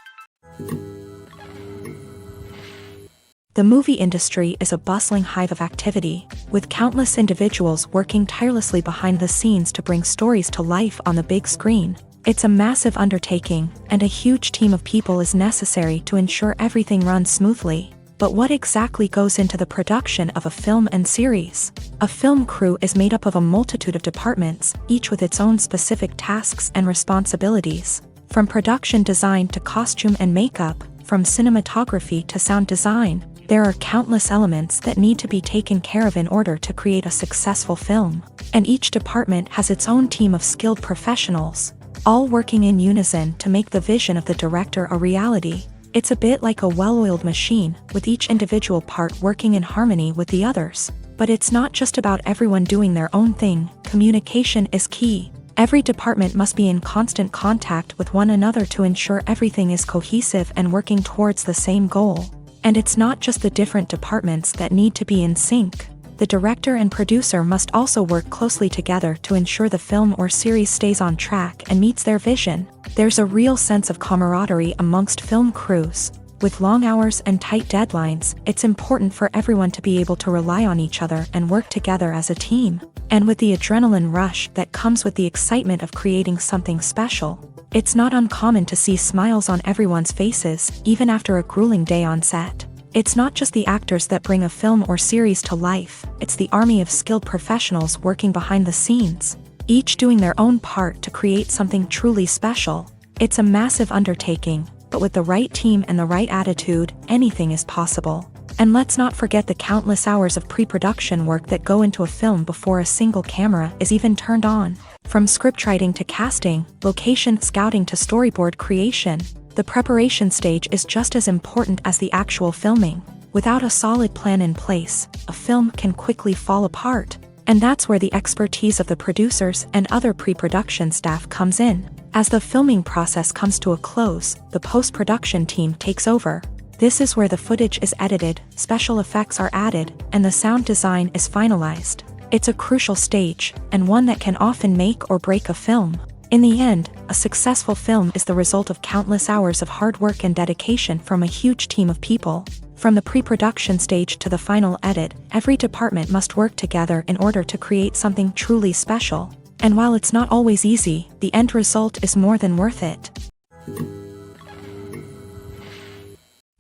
The movie industry is a bustling hive of activity, with countless individuals working tirelessly behind the scenes to bring stories to life on the big screen. It's a massive undertaking, and a huge team of people is necessary to ensure everything runs smoothly. But what exactly goes into the production of a film and series? A film crew is made up of a multitude of departments, each with its own specific tasks and responsibilities. From production design to costume and makeup, from cinematography to sound design, there are countless elements that need to be taken care of in order to create a successful film. And each department has its own team of skilled professionals, all working in unison to make the vision of the director a reality. It's a bit like a well-oiled machine, with each individual part working in harmony with the others. But it's not just about everyone doing their own thing. Communication is key. Every department must be in constant contact with one another to ensure everything is cohesive and working towards the same goal. And it's not just the different departments that need to be in sync. The director and producer must also work closely together to ensure the film or series stays on track and meets their vision. There's a real sense of camaraderie amongst film crews. With long hours and tight deadlines, it's important for everyone to be able to rely on each other and work together as a team. And with the adrenaline rush that comes with the excitement of creating something special, it's not uncommon to see smiles on everyone's faces, even after a grueling day on set. It's not just the actors that bring a film or series to life, it's the army of skilled professionals working behind the scenes, each doing their own part to create something truly special. It's a massive undertaking, but with the right team and the right attitude, anything is possible. And let's not forget the countless hours of pre-production work that go into a film before a single camera is even turned on. From scriptwriting to casting, location scouting to storyboard creation, the preparation stage is just as important as the actual filming. Without a solid plan in place, a film can quickly fall apart. And that's where the expertise of the producers and other pre-production staff comes in. As the filming process comes to a close, the post-production team takes over. This is where the footage is edited, special effects are added, and the sound design is finalized. It's a crucial stage, and one that can often make or break a film. In the end, a successful film is the result of countless hours of hard work and dedication from a huge team of people. From the pre-production stage to the final edit, every department must work together in order to create something truly special. And while it's not always easy, the end result is more than worth it.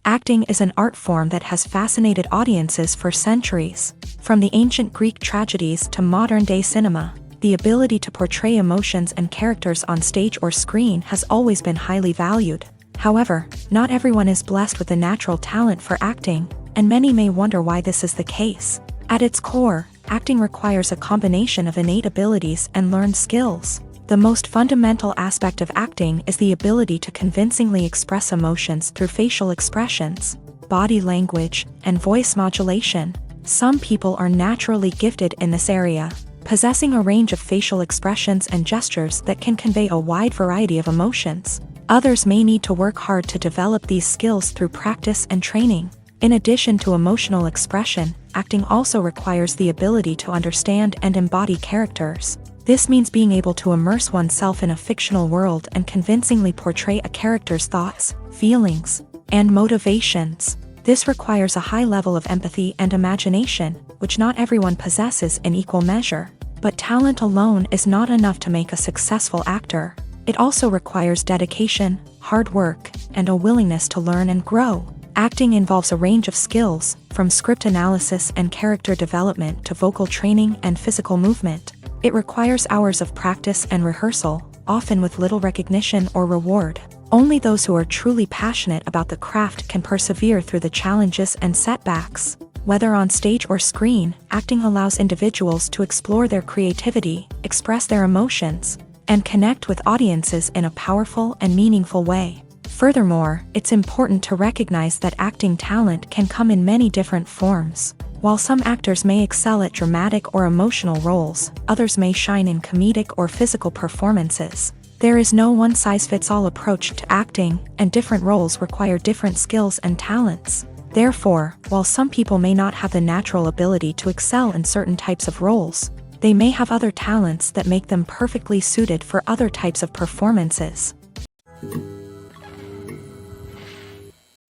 Acting is an art form that has fascinated audiences for centuries. From the ancient Greek tragedies to modern-day cinema, the ability to portray emotions and characters on stage or screen has always been highly valued. However, not everyone is blessed with a natural talent for acting, and many may wonder why this is the case. At its core, acting requires a combination of innate abilities and learned skills. The most fundamental aspect of acting is the ability to convincingly express emotions through facial expressions, body language, and voice modulation. Some people are naturally gifted in this area, possessing a range of facial expressions and gestures that can convey a wide variety of emotions. Others may need to work hard to develop these skills through practice and training. In addition to emotional expression, acting also requires the ability to understand and embody characters. This means being able to immerse oneself in a fictional world and convincingly portray a character's thoughts, feelings, and motivations. This requires a high level of empathy and imagination, which not everyone possesses in equal measure. But talent alone is not enough to make a successful actor. It also requires dedication, hard work, and a willingness to learn and grow. Acting involves a range of skills, from script analysis and character development to vocal training and physical movement. It requires hours of practice and rehearsal, often with little recognition or reward. Only those who are truly passionate about the craft can persevere through the challenges and setbacks. Whether on stage or screen, acting allows individuals to explore their creativity, express their emotions, and connect with audiences in a powerful and meaningful way. Furthermore, it's important to recognize that acting talent can come in many different forms. While some actors may excel at dramatic or emotional roles, others may shine in comedic or physical performances. There is no one-size-fits-all approach to acting, and different roles require different skills and talents. Therefore, while some people may not have the natural ability to excel in certain types of roles, they may have other talents that make them perfectly suited for other types of performances.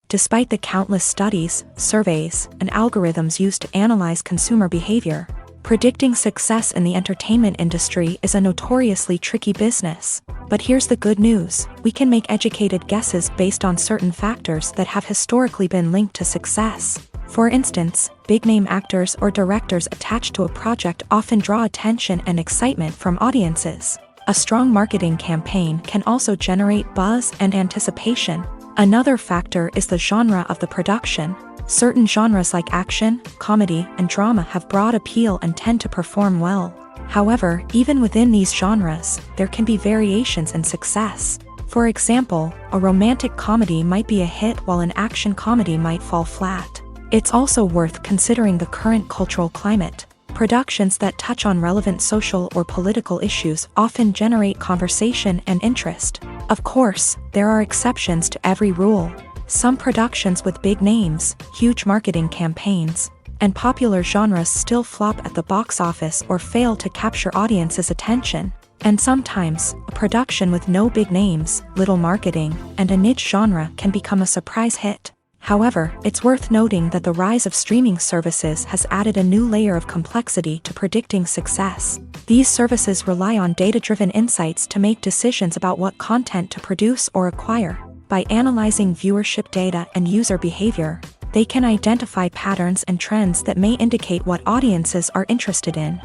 Despite the countless studies, surveys, and algorithms used to analyze consumer behavior, predicting success in the entertainment industry is a notoriously tricky business. But here's the good news: we can make educated guesses based on certain factors that have historically been linked to success. For instance, big-name actors or directors attached to a project often draw attention and excitement from audiences. A strong marketing campaign can also generate buzz and anticipation. Another factor is the genre of the production. Certain genres like action, comedy, and drama have broad appeal and tend to perform well. However, even within these genres, there can be variations in success. For example, a romantic comedy might be a hit while an action comedy might fall flat. It's also worth considering the current cultural climate. Productions that touch on relevant social or political issues often generate conversation and interest. Of course, there are exceptions to every rule. Some productions with big names, huge marketing campaigns, and popular genres still flop at the box office or fail to capture audiences' attention. And sometimes, a production with no big names, little marketing, and a niche genre can become a surprise hit. However, it's worth noting that the rise of streaming services has added a new layer of complexity to predicting success. These services rely on data-driven insights to make decisions about what content to produce or acquire. By analyzing viewership data and user behavior, they can identify patterns and trends that may indicate what audiences are interested in.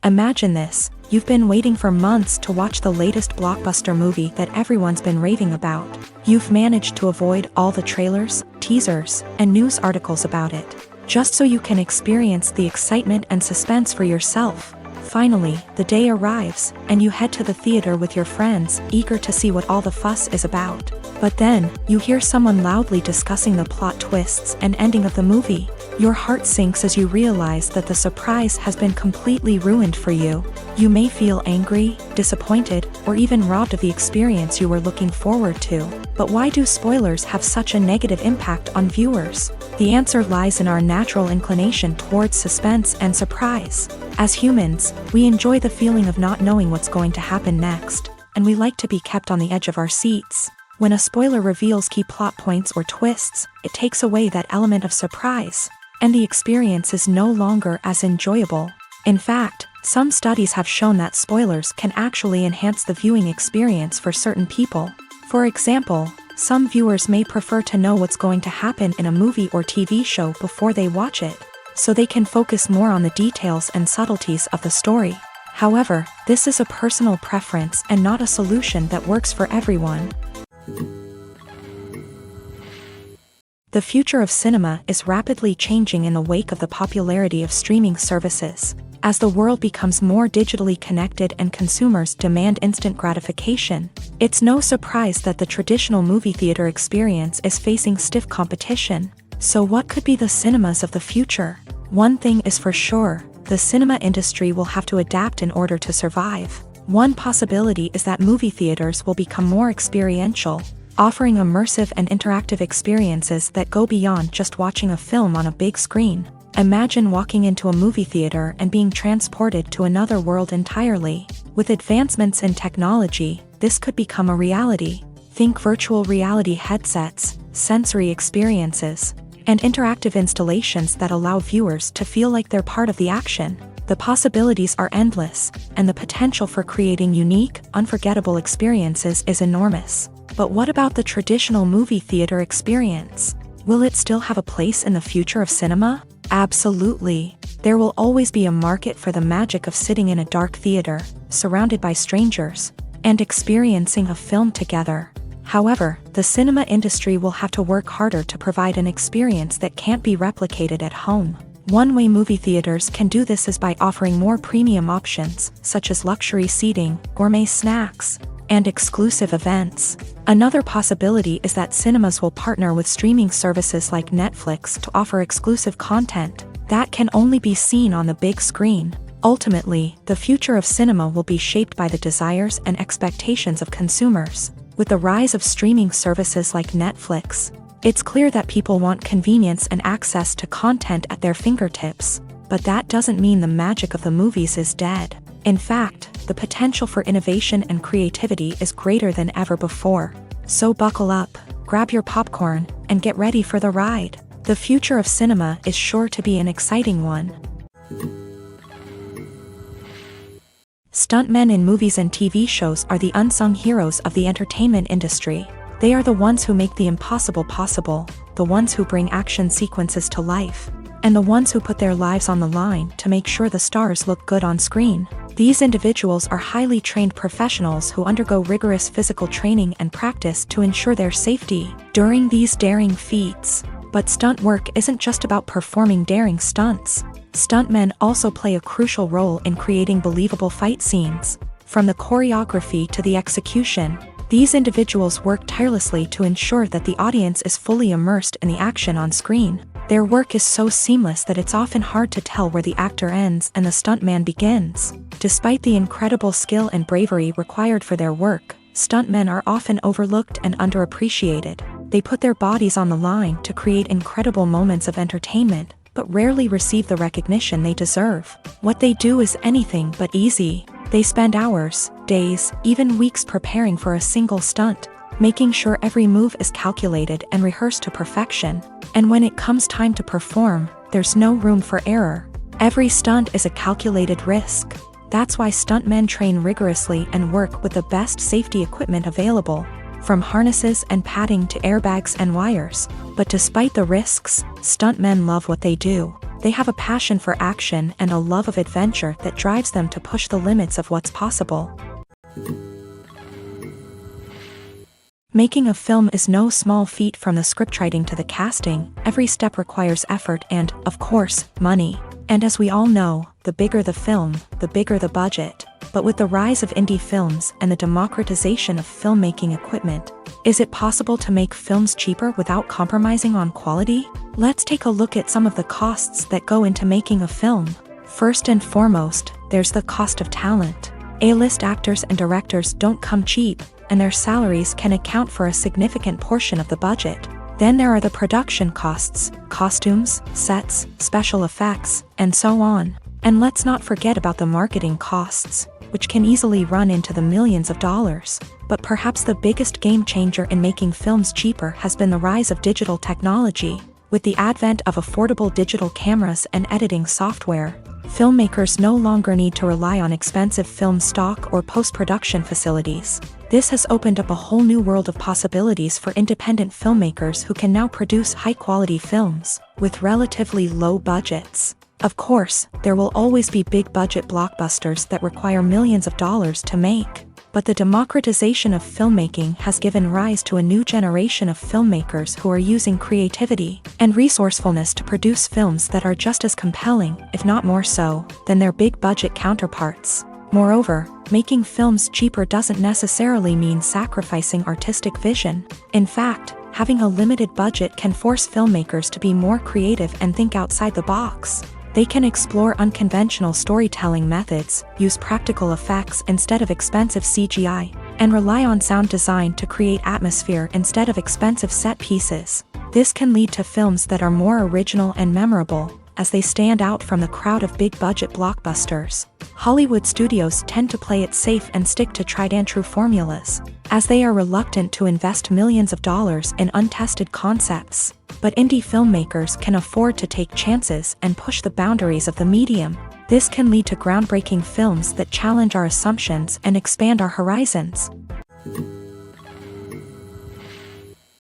Imagine this: you've been waiting for months to watch the latest blockbuster movie that everyone's been raving about. You've managed to avoid all the trailers, teasers, and news articles about it, just so you can experience the excitement and suspense for yourself. Finally, the day arrives, and you head to the theater with your friends, eager to see what all the fuss is about. But then, you hear someone loudly discussing the plot twists and ending of the movie. Your heart sinks as you realize that the surprise has been completely ruined for you. You may feel angry, disappointed, or even robbed of the experience you were looking forward to. But why do spoilers have such a negative impact on viewers? The answer lies in our natural inclination towards suspense and surprise. As humans, we enjoy the feeling of not knowing what's going to happen next, and we like to be kept on the edge of our seats. When a spoiler reveals key plot points or twists, it takes away that element of surprise, and the experience is no longer as enjoyable. In fact, some studies have shown that spoilers can actually enhance the viewing experience for certain people. For example, some viewers may prefer to know what's going to happen in a movie or TV show before they watch it, so they can focus more on the details and subtleties of the story. However, this is a personal preference and not a solution that works for everyone. The future of cinema is rapidly changing in the wake of the popularity of streaming services. As the world becomes more digitally connected and consumers demand instant gratification, it's no surprise that the traditional movie theater experience is facing stiff competition. So what could be the cinemas of the future? One thing is for sure: the cinema industry will have to adapt in order to survive. One possibility is that movie theaters will become more experiential, offering immersive and interactive experiences that go beyond just watching a film on a big screen. Imagine walking into a movie theater and being transported to another world entirely. With advancements in technology, this could become a reality. Think virtual reality headsets, sensory experiences, and interactive installations that allow viewers to feel like they're part of the action. The possibilities are endless, and the potential for creating unique, unforgettable experiences is enormous. But what about the traditional movie theater experience? Will it still have a place in the future of cinema? Absolutely. There will always be a market for the magic of sitting in a dark theater, surrounded by strangers, and experiencing a film together. However, the cinema industry will have to work harder to provide an experience that can't be replicated at home. One way movie theaters can do this is by offering more premium options, such as luxury seating, gourmet snacks, and exclusive events. Another possibility is that cinemas will partner with streaming services like Netflix to offer exclusive content that can only be seen on the big screen. Ultimately, the future of cinema will be shaped by the desires and expectations of consumers. With the rise of streaming services like Netflix, it's clear that people want convenience and access to content at their fingertips. But that doesn't mean the magic of the movies is dead. In fact, the potential for innovation and creativity is greater than ever before. So buckle up, grab your popcorn, and get ready for the ride. The future of cinema is sure to be an exciting one. Stuntmen in movies and TV shows are the unsung heroes of the entertainment industry. They are the ones who make the impossible possible, the ones who bring action sequences to life, and the ones who put their lives on the line to make sure the stars look good on screen. These individuals are highly trained professionals who undergo rigorous physical training and practice to ensure their safety during these daring feats. But stunt work isn't just about performing daring stunts. Stuntmen also play a crucial role in creating believable fight scenes. From the choreography to the execution, these individuals work tirelessly to ensure that the audience is fully immersed in the action on screen. Their work is so seamless that it's often hard to tell where the actor ends and the stuntman begins. Despite the incredible skill and bravery required for their work, stuntmen are often overlooked and underappreciated. They put their bodies on the line to create incredible moments of entertainment, but rarely receive the recognition they deserve. What they do is anything but easy. They spend hours, days, even weeks preparing for a single stunt, making sure every move is calculated and rehearsed to perfection. And when it comes time to perform, there's no room for error. Every stunt is a calculated risk. That's why stuntmen train rigorously and work with the best safety equipment available, from harnesses and padding to airbags and wires. But despite the risks, stuntmen love what they do. They have a passion for action and a love of adventure that drives them to push the limits of what's possible. Making a film is no small feat. From the scriptwriting to the casting, every step requires effort and, of course, money. And as we all know, the bigger the film, the bigger the budget. But with the rise of indie films and the democratization of filmmaking equipment, is it possible to make films cheaper without compromising on quality? Let's take a look at some of the costs that go into making a film. First and foremost, there's the cost of talent. A-list actors and directors don't come cheap, and their salaries can account for a significant portion of the budget. Then there are the production costs, costumes, sets, special effects, and so on. And let's not forget about the marketing costs, which can easily run into the millions of dollars. But perhaps the biggest game changer in making films cheaper has been the rise of digital technology. With the advent of affordable digital cameras and editing software, filmmakers no longer need to rely on expensive film stock or post-production facilities. This has opened up a whole new world of possibilities for independent filmmakers who can now produce high-quality films with relatively low budgets. Of course, there will always be big-budget blockbusters that require millions of dollars to make. But the democratization of filmmaking has given rise to a new generation of filmmakers who are using creativity and resourcefulness to produce films that are just as compelling, if not more so, than their big-budget counterparts. Moreover, making films cheaper doesn't necessarily mean sacrificing artistic vision. In fact, having a limited budget can force filmmakers to be more creative and think outside the box. They can explore unconventional storytelling methods, use practical effects instead of expensive CGI, and rely on sound design to create atmosphere instead of expensive set pieces. This can lead to films that are more original and memorable, as they stand out from the crowd of big-budget blockbusters. Hollywood studios tend to play it safe and stick to tried-and-true formulas, as they are reluctant to invest millions of dollars in untested concepts. But indie filmmakers can afford to take chances and push the boundaries of the medium. This can lead to groundbreaking films that challenge our assumptions and expand our horizons.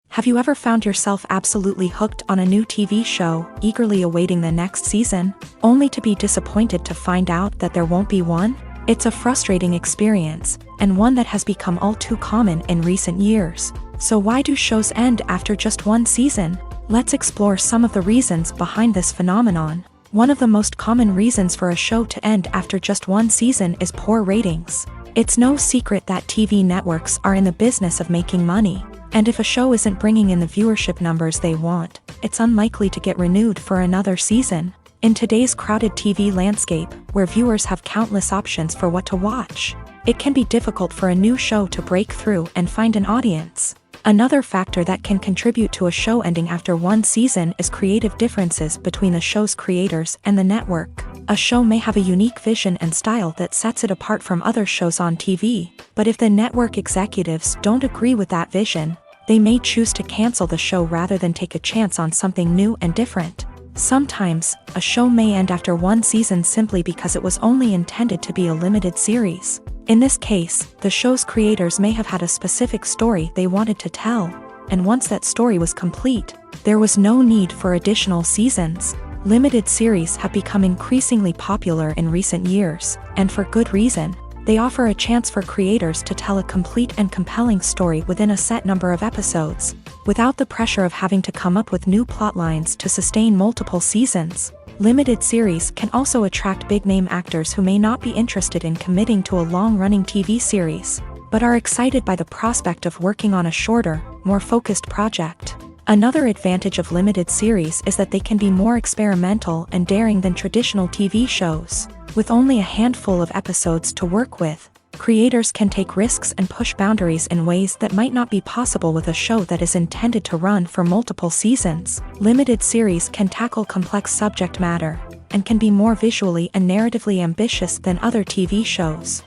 Have you ever found yourself absolutely hooked on a new TV show, eagerly awaiting the next season, only to be disappointed to find out that there won't be one? It's a frustrating experience, and one that has become all too common in recent years. So why do shows end after just one season? Let's explore some of the reasons behind this phenomenon. One of the most common reasons for a show to end after just one season is poor ratings. It's no secret that TV networks are in the business of making money. And if a show isn't bringing in the viewership numbers they want, it's unlikely to get renewed for another season. In today's crowded TV landscape, where viewers have countless options for what to watch, it can be difficult for a new show to break through and find an audience. Another factor that can contribute to a show ending after one season is creative differences between the show's creators and the network. A show may have a unique vision and style that sets it apart from other shows on TV, but if the network executives don't agree with that vision, they may choose to cancel the show rather than take a chance on something new and different. Sometimes, a show may end after one season simply because it was only intended to be a limited series. In this case, the show's creators may have had a specific story they wanted to tell, and once that story was complete, there was no need for additional seasons. Limited series have become increasingly popular in recent years, and for good reason. They offer a chance for creators to tell a complete and compelling story within a set number of episodes, without the pressure of having to come up with new plotlines to sustain multiple seasons. Limited series can also attract big-name actors who may not be interested in committing to a long-running TV series, but are excited by the prospect of working on a shorter, more focused project. Another advantage of limited series is that they can be more experimental and daring than traditional TV shows. With only a handful of episodes to work with, Creators can take risks and push boundaries in ways that might not be possible with a show that is intended to run for multiple seasons. Limited series can tackle complex subject matter and can be more visually and narratively ambitious than other TV shows.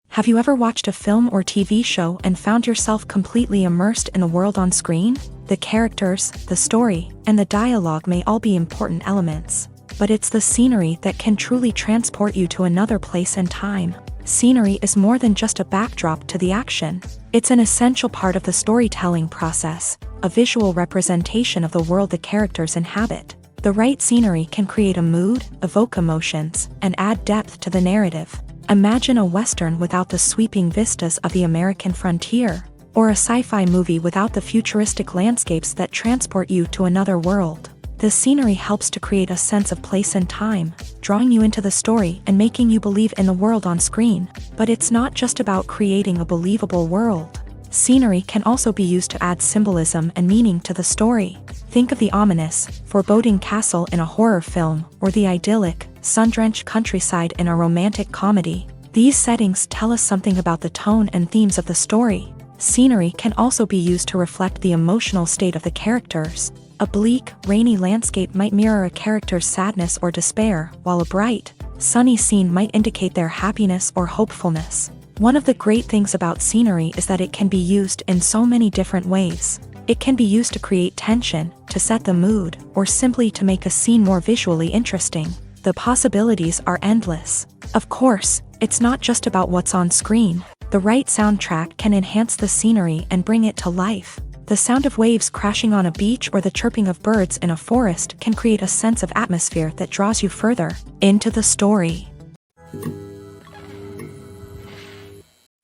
Have you ever watched a film or TV show and found yourself completely immersed in the world on screen? The characters, the story, and the dialogue may all be important elements, but it's the scenery that can truly transport you to another place and time. Scenery is more than just a backdrop to the action. It's an essential part of the storytelling process, a visual representation of the world the characters inhabit. The right scenery can create a mood, evoke emotions, and add depth to the narrative. Imagine a Western without the sweeping vistas of the American frontier, or a sci-fi movie without the futuristic landscapes that transport you to another world. The scenery helps to create a sense of place and time, drawing you into the story and making you believe in the world on screen. But it's not just about creating a believable world. Scenery can also be used to add symbolism and meaning to the story. Think of the ominous, foreboding castle in a horror film, or the idyllic, sun-drenched countryside in a romantic comedy. These settings tell us something about the tone and themes of the story. Scenery can also be used to reflect the emotional state of the characters. A bleak, rainy landscape might mirror a character's sadness or despair, while a bright, sunny scene might indicate their happiness or hopefulness. One of the great things about scenery is that it can be used in so many different ways. It can be used to create tension, to set the mood, or simply to make a scene more visually interesting. The possibilities are endless. Of course, it's not just about what's on screen. The right soundtrack can enhance the scenery and bring it to life. The sound of waves crashing on a beach or the chirping of birds in a forest can create a sense of atmosphere that draws you further into the story.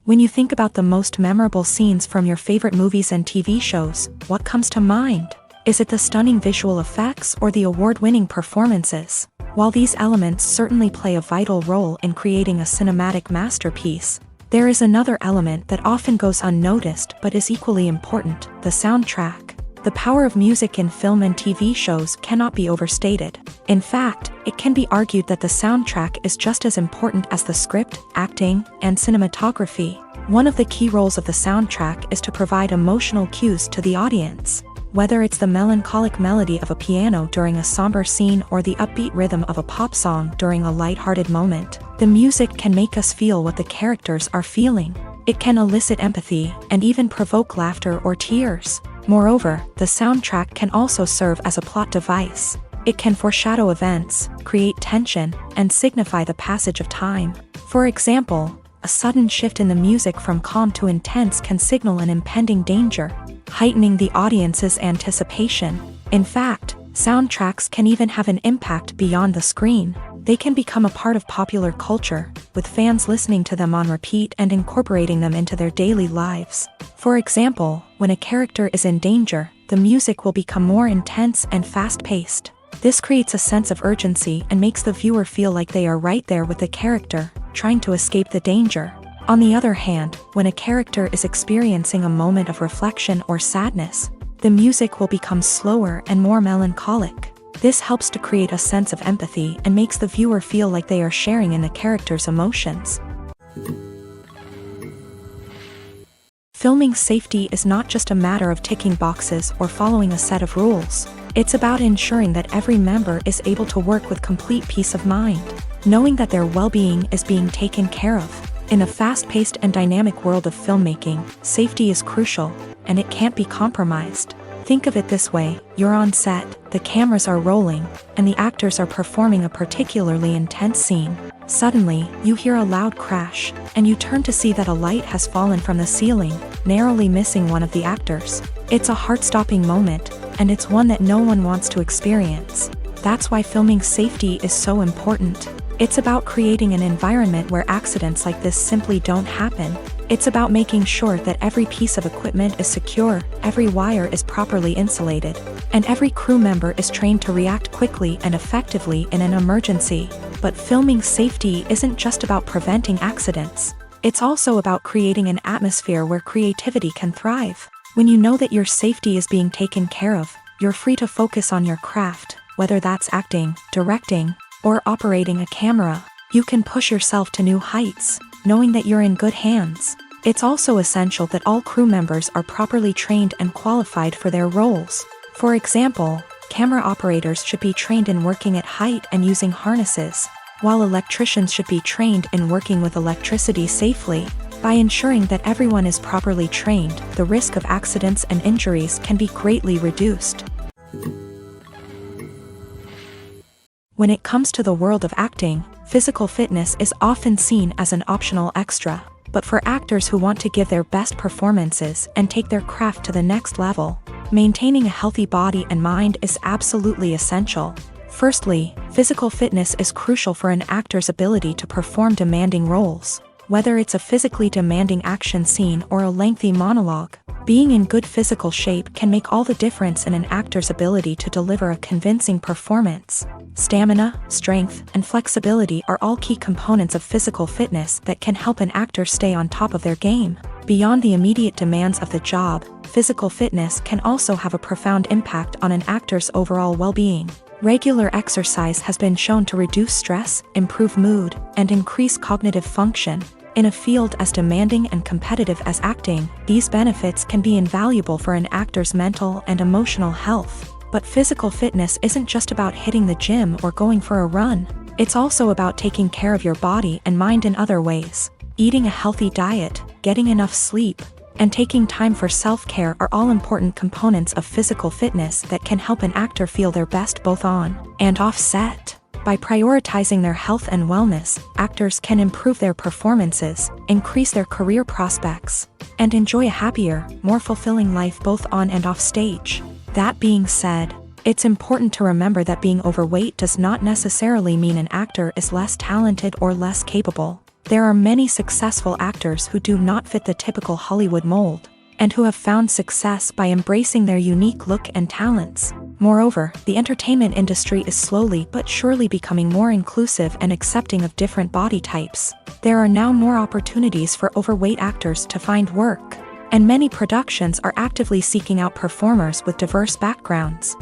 When you think about the most memorable scenes from your favorite movies and TV shows, what comes to mind? Is it the stunning visual effects or the award-winning performances? While these elements certainly play a vital role in creating a cinematic masterpiece, there is another element that often goes unnoticed but is equally important: the soundtrack. The power of music in film and TV shows cannot be overstated. In fact, it can be argued that the soundtrack is just as important as the script, acting, and cinematography. One of the key roles of the soundtrack is to provide emotional cues to the audience. Whether it's the melancholic melody of a piano during a somber scene or the upbeat rhythm of a pop song during a lighthearted moment, the music can make us feel what the characters are feeling. It can elicit empathy and even provoke laughter or tears. Moreover, the soundtrack can also serve as a plot device. It can foreshadow events, create tension, and signify the passage of time. For example, a sudden shift in the music from calm to intense can signal an impending danger, heightening the audience's anticipation. In fact, soundtracks can even have an impact beyond the screen. They can become a part of popular culture, with fans listening to them on repeat and incorporating them into their daily lives. For example, when a character is in danger, the music will become more intense and fast-paced. This creates a sense of urgency and makes the viewer feel like they are right there with the character, trying to escape the danger. On the other hand, when a character is experiencing a moment of reflection or sadness, the music will become slower and more melancholic. This helps to create a sense of empathy and makes the viewer feel like they are sharing in the character's emotions. Filming safety is not just a matter of ticking boxes or following a set of rules. It's about ensuring that every member is able to work with complete peace of mind, knowing that their well-being is being taken care of. In a fast-paced and dynamic world of filmmaking, safety is crucial, and it can't be compromised. Think of it this way: you're on set, the cameras are rolling, and the actors are performing a particularly intense scene. Suddenly, you hear a loud crash, and you turn to see that a light has fallen from the ceiling, narrowly missing one of the actors. It's a heart-stopping moment, and it's one that no one wants to experience. That's why filming safety is so important. It's about creating an environment where accidents like this simply don't happen. It's about making sure that every piece of equipment is secure, every wire is properly insulated, and every crew member is trained to react quickly and effectively in an emergency. But filming safety isn't just about preventing accidents. It's also about creating an atmosphere where creativity can thrive. When you know that your safety is being taken care of, you're free to focus on your craft, whether that's acting, directing, or operating a camera. You can push yourself to new heights, knowing that you're in good hands. It's also essential that all crew members are properly trained and qualified for their roles. For example, camera operators should be trained in working at height and using harnesses, while electricians should be trained in working with electricity safely. By ensuring that everyone is properly trained, the risk of accidents and injuries can be greatly reduced. When it comes to the world of acting, physical fitness is often seen as an optional extra. But for actors who want to give their best performances and take their craft to the next level, maintaining a healthy body and mind is absolutely essential. Firstly, physical fitness is crucial for an actor's ability to perform demanding roles. Whether it's a physically demanding action scene or a lengthy monologue, being in good physical shape can make all the difference in an actor's ability to deliver a convincing performance. Stamina, strength, and flexibility are all key components of physical fitness that can help an actor stay on top of their game. Beyond the immediate demands of the job, physical fitness can also have a profound impact on an actor's overall well-being. Regular exercise has been shown to reduce stress, improve mood, and increase cognitive function. In a field as demanding and competitive as acting, these benefits can be invaluable for an actor's mental and emotional health. But physical fitness isn't just about hitting the gym or going for a run. It's also about taking care of your body and mind in other ways. Eating a healthy diet, getting enough sleep, and taking time for self-care are all important components of physical fitness that can help an actor feel their best both on and off set. By prioritizing their health and wellness, actors can improve their performances, increase their career prospects, and enjoy a happier, more fulfilling life both on and off stage. That being said, it's important to remember that being overweight does not necessarily mean an actor is less talented or less capable. There are many successful actors who do not fit the typical Hollywood mold, and who have found success by embracing their unique look and talents. Moreover, the entertainment industry is slowly but surely becoming more inclusive and accepting of different body types. There are now more opportunities for overweight actors to find work, and many productions are actively seeking out performers with diverse backgrounds.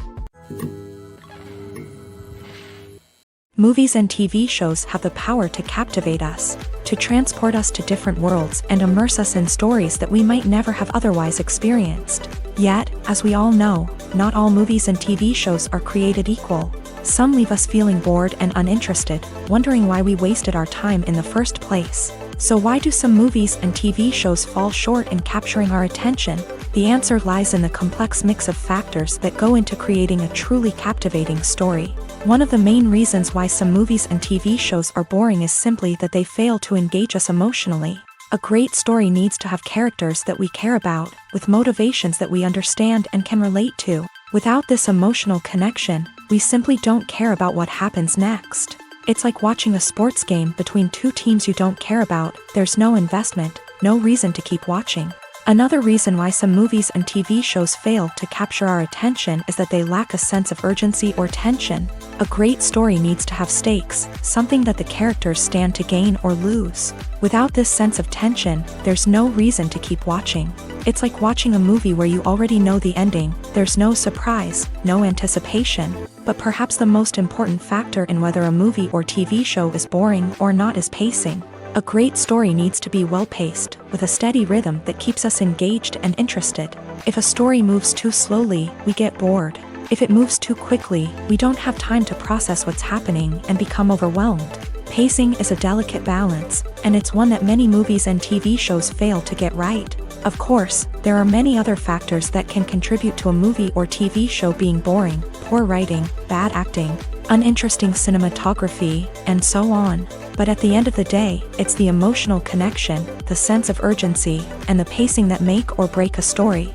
Movies and TV shows have the power to captivate us, to transport us to different worlds and immerse us in stories that we might never have otherwise experienced. Yet, as we all know, not all movies and TV shows are created equal. Some leave us feeling bored and uninterested, wondering why we wasted our time in the first place. So why do some movies and TV shows fall short in capturing our attention? The answer lies in the complex mix of factors that go into creating a truly captivating story. One of the main reasons why some movies and TV shows are boring is simply that they fail to engage us emotionally. A great story needs to have characters that we care about, with motivations that we understand and can relate to. Without this emotional connection, we simply don't care about what happens next. It's like watching a sports game between two teams you don't care about. There's no investment, no reason to keep watching. Another reason why some movies and TV shows fail to capture our attention is that they lack a sense of urgency or tension. A great story needs to have stakes, something that the characters stand to gain or lose. Without this sense of tension, there's no reason to keep watching. It's like watching a movie where you already know the ending. There's no surprise, no anticipation. But perhaps the most important factor in whether a movie or TV show is boring or not is pacing. A great story needs to be well-paced, with a steady rhythm that keeps us engaged and interested. If a story moves too slowly, we get bored. If it moves too quickly, we don't have time to process what's happening and become overwhelmed. Pacing is a delicate balance, and it's one that many movies and TV shows fail to get right. Of course, there are many other factors that can contribute to a movie or TV show being boring: poor writing, bad acting, uninteresting cinematography, and so on. But at the end of the day, it's the emotional connection, the sense of urgency, and the pacing that make or break a story.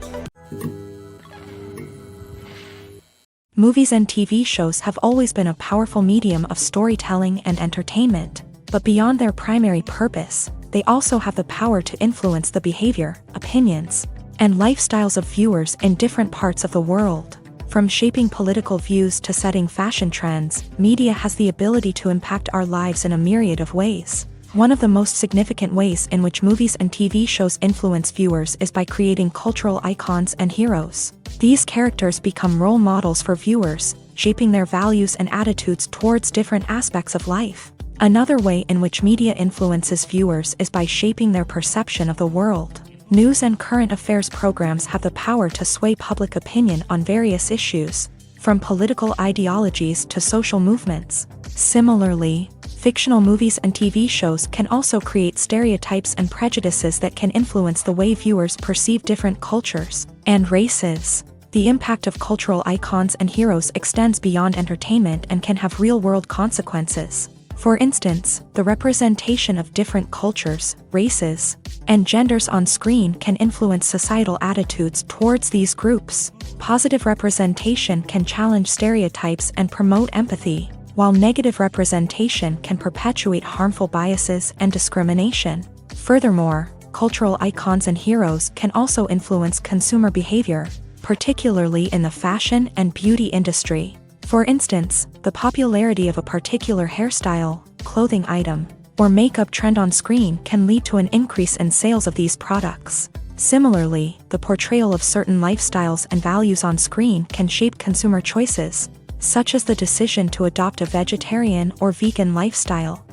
Movies and TV shows have always been a powerful medium of storytelling and entertainment, but beyond their primary purpose, they also have the power to influence the behavior, opinions, and lifestyles of viewers in different parts of the world. From shaping political views to setting fashion trends, media has the ability to impact our lives in a myriad of ways. One of the most significant ways in which movies and TV shows influence viewers is by creating cultural icons and heroes. These characters become role models for viewers, shaping their values and attitudes towards different aspects of life. Another way in which media influences viewers is by shaping their perception of the world. News and current affairs programs have the power to sway public opinion on various issues, from political ideologies to social movements. Similarly, fictional movies and TV shows can also create stereotypes and prejudices that can influence the way viewers perceive different cultures and races. The impact of cultural icons and heroes extends beyond entertainment and can have real-world consequences. For instance, the representation of different cultures, races, and genders on screen can influence societal attitudes towards these groups. Positive representation can challenge stereotypes and promote empathy, while negative representation can perpetuate harmful biases and discrimination. Furthermore, cultural icons and heroes can also influence consumer behavior, particularly in the fashion and beauty industry. For instance, the popularity of a particular hairstyle, clothing item, or makeup trend on screen can lead to an increase in sales of these products. Similarly, the portrayal of certain lifestyles and values on screen can shape consumer choices, such as the decision to adopt a vegetarian or vegan lifestyle.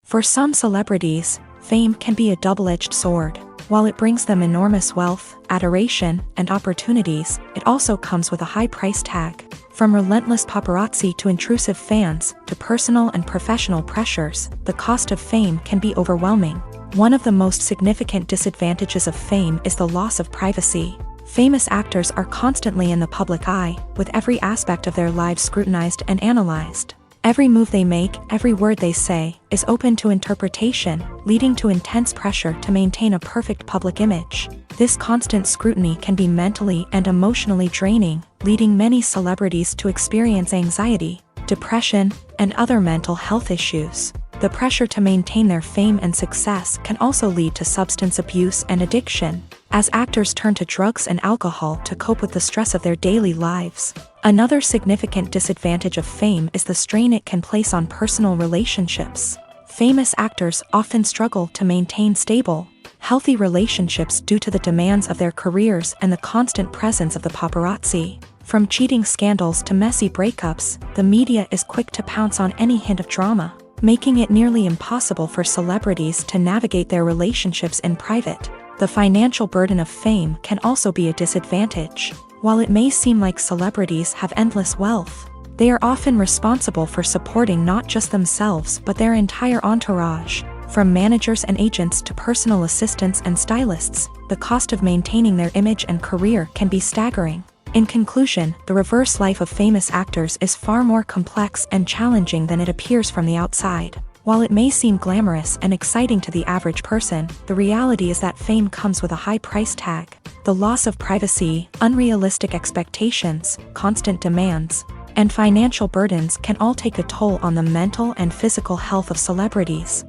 For some celebrities, fame can be a double-edged sword. While it brings them enormous wealth, adoration, and opportunities, it also comes with a high price tag. From relentless paparazzi to intrusive fans, to personal and professional pressures, the cost of fame can be overwhelming. One of the most significant disadvantages of fame is the loss of privacy. Famous actors are constantly in the public eye, with every aspect of their lives scrutinized and analyzed. Every move they make, every word they say, is open to interpretation, leading to intense pressure to maintain a perfect public image. This constant scrutiny can be mentally and emotionally draining, leading many celebrities to experience anxiety, depression, and other mental health issues. The pressure to maintain their fame and success can also lead to substance abuse and addiction, as actors turn to drugs and alcohol to cope with the stress of their daily lives. Another significant disadvantage of fame is the strain it can place on personal relationships. Famous actors often struggle to maintain stable, healthy relationships due to the demands of their careers and the constant presence of the paparazzi. From cheating scandals to messy breakups, the media is quick to pounce on any hint of drama, making it nearly impossible for celebrities to navigate their relationships in private. The financial burden of fame can also be a disadvantage. While it may seem like celebrities have endless wealth, they are often responsible for supporting not just themselves but their entire entourage. From managers and agents to personal assistants and stylists, the cost of maintaining their image and career can be staggering. In conclusion, the reverse life of famous actors is far more complex and challenging than it appears from the outside. While it may seem glamorous and exciting to the average person, the reality is that fame comes with a high price tag. The loss of privacy, unrealistic expectations, constant demands, and financial burdens can all take a toll on the mental and physical health of celebrities.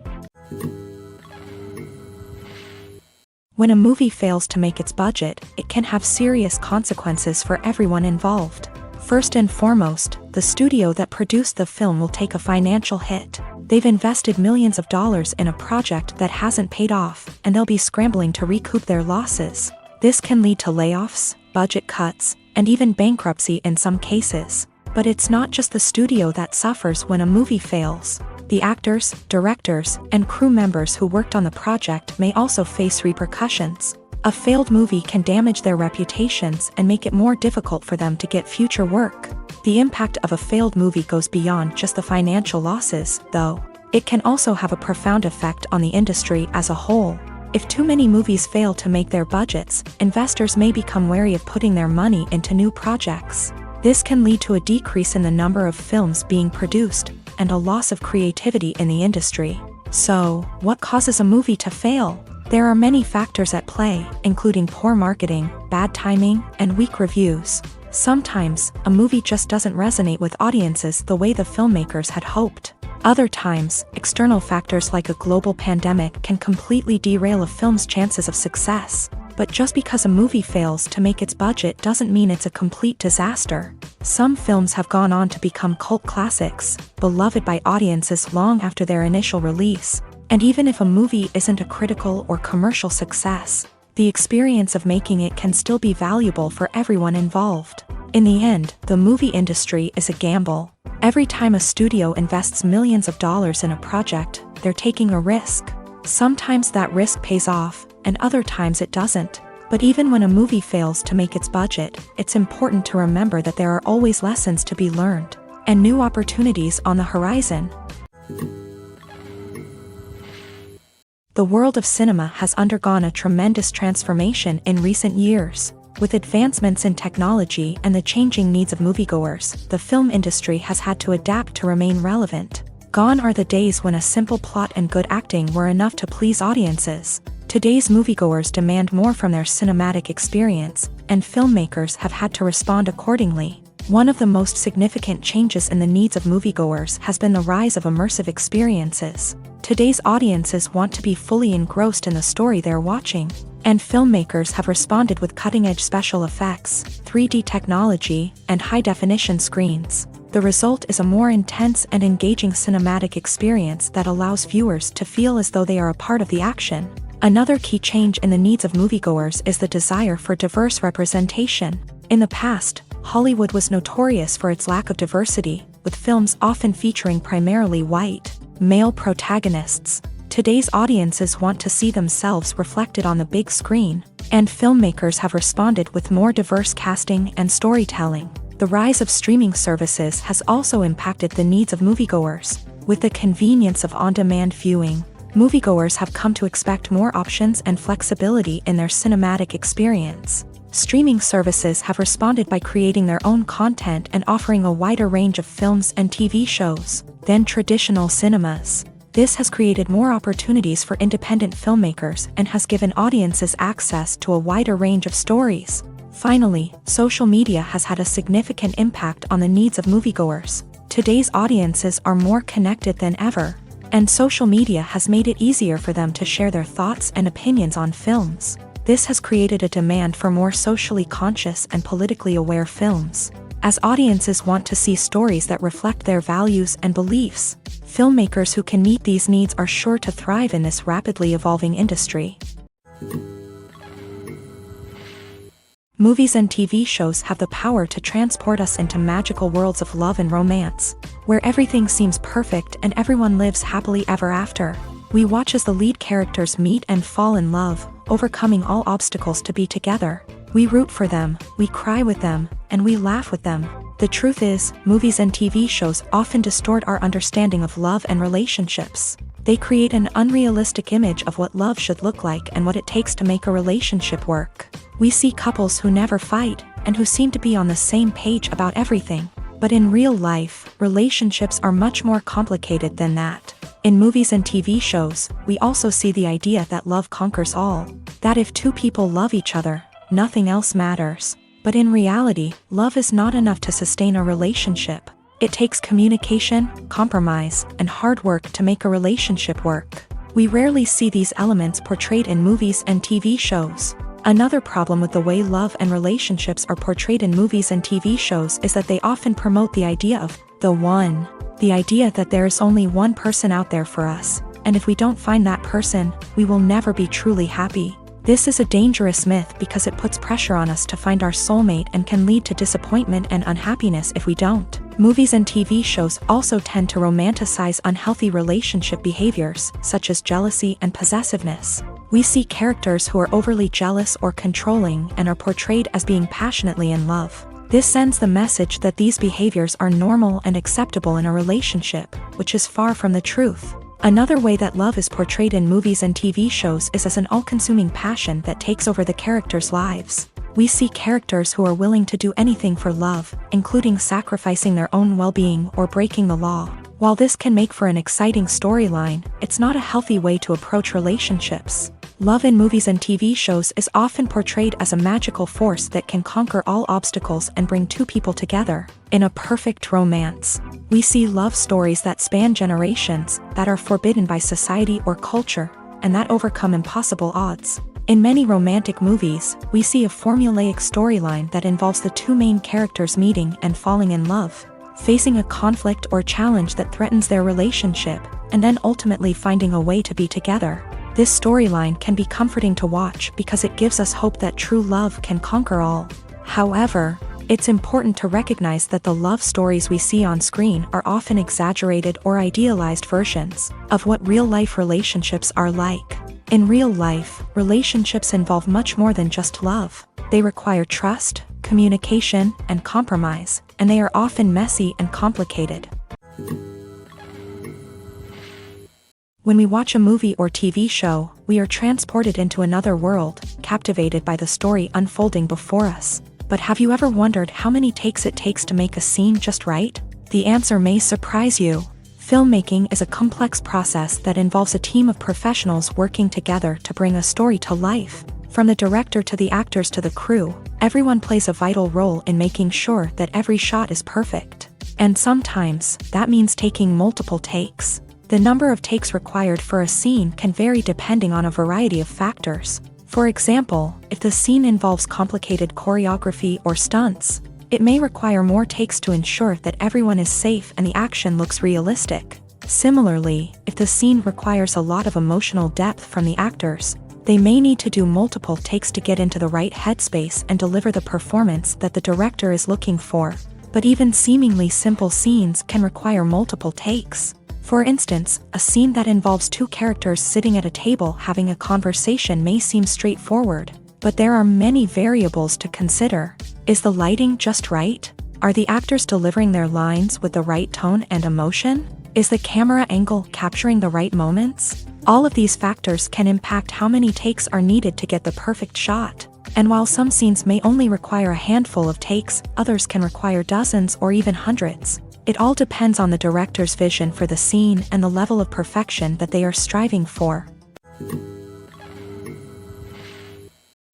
When a movie fails to make its budget, it can have serious consequences for everyone involved. First and foremost, the studio that produced the film will take a financial hit. They've invested millions of dollars in a project that hasn't paid off, and they'll be scrambling to recoup their losses. This can lead to layoffs, budget cuts, and even bankruptcy in some cases. But it's not just the studio that suffers when a movie fails. The actors, directors, and crew members who worked on the project may also face repercussions. A failed movie can damage their reputations and make it more difficult for them to get future work. The impact of a failed movie goes beyond just the financial losses, though. It can also have a profound effect on the industry as a whole. If too many movies fail to make their budgets, investors may become wary of putting their money into new projects. This can lead to a decrease in the number of films being produced, and a loss of creativity in the industry. So, what causes a movie to fail? There are many factors at play, including poor marketing, bad timing, and weak reviews. Sometimes, a movie just doesn't resonate with audiences the way the filmmakers had hoped. Other times, external factors like a global pandemic can completely derail a film's chances of success. But just because a movie fails to make its budget doesn't mean it's a complete disaster. Some films have gone on to become cult classics, beloved by audiences long after their initial release. And even if a movie isn't a critical or commercial success, the experience of making it can still be valuable for everyone involved. In the end, the movie industry is a gamble. Every time a studio invests millions of dollars in a project, they're taking a risk. Sometimes that risk pays off, and other times it doesn't. But even when a movie fails to make its budget, it's important to remember that there are always lessons to be learned, and new opportunities on the horizon. The world of cinema has undergone a tremendous transformation in recent years. With advancements in technology and the changing needs of moviegoers, the film industry has had to adapt to remain relevant. Gone are the days when a simple plot and good acting were enough to please audiences. Today's moviegoers demand more from their cinematic experience, and filmmakers have had to respond accordingly. One of the most significant changes in the needs of moviegoers has been the rise of immersive experiences. Today's audiences want to be fully engrossed in the story they're watching, and filmmakers have responded with cutting-edge special effects, 3D technology, and high-definition screens. The result is a more intense and engaging cinematic experience that allows viewers to feel as though they are a part of the action. Another key change in the needs of moviegoers is the desire for diverse representation. In the past, Hollywood was notorious for its lack of diversity, with films often featuring primarily white, male protagonists. Today's audiences want to see themselves reflected on the big screen, and filmmakers have responded with more diverse casting and storytelling. The rise of streaming services has also impacted the needs of moviegoers. With the convenience of on-demand viewing, moviegoers have come to expect more options and flexibility in their cinematic experience. Streaming services have responded by creating their own content and offering a wider range of films and TV shows than traditional cinemas. This has created more opportunities for independent filmmakers and has given audiences access to a wider range of stories. Finally, social media has had a significant impact on the needs of moviegoers. Today's audiences are more connected than ever, and social media has made it easier for them to share their thoughts and opinions on films. This has created a demand for more socially conscious and politically aware films. As audiences want to see stories that reflect their values and beliefs, filmmakers who can meet these needs are sure to thrive in this rapidly evolving industry. Movies and TV shows have the power to transport us into magical worlds of love and romance, where everything seems perfect and everyone lives happily ever after. We watch as the lead characters meet and fall in love, overcoming all obstacles to be together. We root for them, we cry with them, and we laugh with them. The truth is, movies and TV shows often distort our understanding of love and relationships. They create an unrealistic image of what love should look like and what it takes to make a relationship work. We see couples who never fight, and who seem to be on the same page about everything. But in real life, relationships are much more complicated than that. In movies and TV shows, we also see the idea that love conquers all. That if two people love each other, nothing else matters. But in reality, love is not enough to sustain a relationship. It takes communication, compromise, and hard work to make a relationship work. We rarely see these elements portrayed in movies and TV shows. Another problem with the way love and relationships are portrayed in movies and TV shows is that they often promote the idea of the one. The idea that there is only one person out there for us, and if we don't find that person, we will never be truly happy. This is a dangerous myth because it puts pressure on us to find our soulmate and can lead to disappointment and unhappiness if we don't. Movies and TV shows also tend to romanticize unhealthy relationship behaviors, such as jealousy and possessiveness. We see characters who are overly jealous or controlling and are portrayed as being passionately in love. This sends the message that these behaviors are normal and acceptable in a relationship, which is far from the truth. Another way that love is portrayed in movies and TV shows is as an all-consuming passion that takes over the characters' lives. We see characters who are willing to do anything for love, including sacrificing their own well-being or breaking the law. While this can make for an exciting storyline, it's not a healthy way to approach relationships. Love in movies and TV shows is often portrayed as a magical force that can conquer all obstacles and bring two people together in a perfect romance. We see love stories that span generations, that are forbidden by society or culture, and that overcome impossible odds. In many romantic movies, we see a formulaic storyline that involves the two main characters meeting and falling in love, facing a conflict or challenge that threatens their relationship, and then ultimately finding a way to be together. This storyline can be comforting to watch because it gives us hope that true love can conquer all. However, It's important to recognize that the love stories we see on screen are often exaggerated or idealized versions of what real-life relationships are like. In real life, relationships involve much more than just love. They require trust, communication, and compromise, and they are often messy and complicated. When we watch a movie or TV show, we are transported into another world, captivated by the story unfolding before us. But have you ever wondered how many takes it takes to make a scene just right? The answer may surprise you. Filmmaking is a complex process that involves a team of professionals working together to bring a story to life. From the director to the actors to the crew, everyone plays a vital role in making sure that every shot is perfect. And sometimes, that means taking multiple takes. The number of takes required for a scene can vary depending on a variety of factors. For example, if the scene involves complicated choreography or stunts, it may require more takes to ensure that everyone is safe and the action looks realistic. Similarly, if the scene requires a lot of emotional depth from the actors, they may need to do multiple takes to get into the right headspace and deliver the performance that the director is looking for. But even seemingly simple scenes can require multiple takes. For instance, a scene that involves two characters sitting at a table having a conversation may seem straightforward, but there are many variables to consider. Is the lighting just right? Are the actors delivering their lines with the right tone and emotion? Is the camera angle capturing the right moments? All of these factors can impact how many takes are needed to get the perfect shot. And while some scenes may only require a handful of takes, others can require dozens or even hundreds. It all depends on the director's vision for the scene and the level of perfection that they are striving for.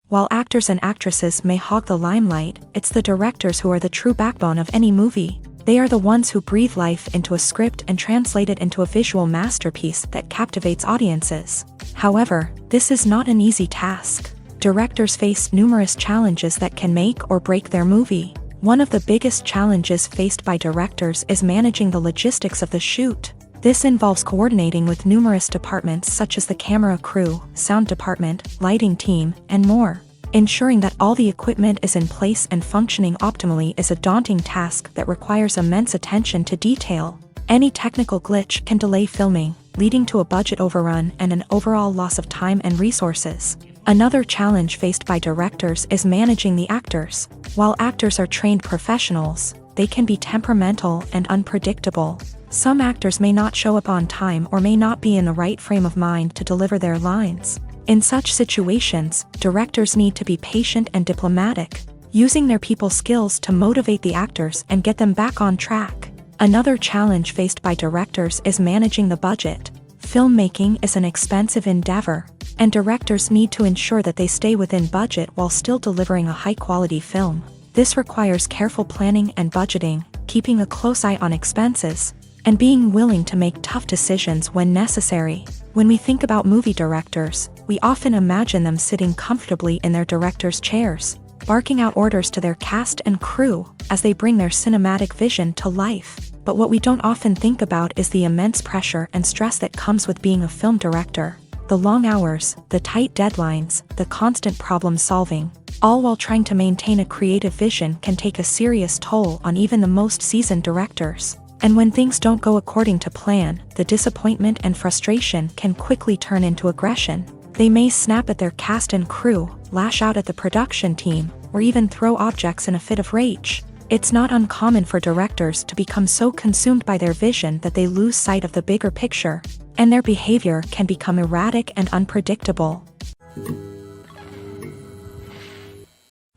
While actors and actresses may hog the limelight, it's the directors who are the true backbone of any movie. They are the ones who breathe life into a script and translate it into a visual masterpiece that captivates audiences. However, this is not an easy task. Directors face numerous challenges that can make or break their movie. One of the biggest challenges faced by directors is managing the logistics of the shoot. This involves coordinating with numerous departments such as the camera crew, sound department, lighting team, and more. Ensuring that all the equipment is in place and functioning optimally is a daunting task that requires immense attention to detail. Any technical glitch can delay filming, leading to a budget overrun and an overall loss of time and resources. Another challenge faced by directors is managing the actors. While actors are trained professionals, they can be temperamental and unpredictable. Some actors may not show up on time or may not be in the right frame of mind to deliver their lines. In such situations, directors need to be patient and diplomatic, using their people skills to motivate the actors and get them back on track. Another challenge faced by directors is managing the budget. Filmmaking is an expensive endeavor, and directors need to ensure that they stay within budget while still delivering a high-quality film. This requires careful planning and budgeting, keeping a close eye on expenses, and being willing to make tough decisions when necessary. When we think about movie directors, we often imagine them sitting comfortably in their director's chairs, barking out orders to their cast and crew as they bring their cinematic vision to life. But what we don't often think about is the immense pressure and stress that comes with being a film director. The long hours, the tight deadlines, the constant problem solving, all while trying to maintain a creative vision can take a serious toll on even the most seasoned directors. And when things don't go according to plan, the disappointment and frustration can quickly turn into aggression. They may snap at their cast and crew, lash out at the production team, or even throw objects in a fit of rage. It's not uncommon for directors to become so consumed by their vision that they lose sight of the bigger picture, and their behavior can become erratic and unpredictable.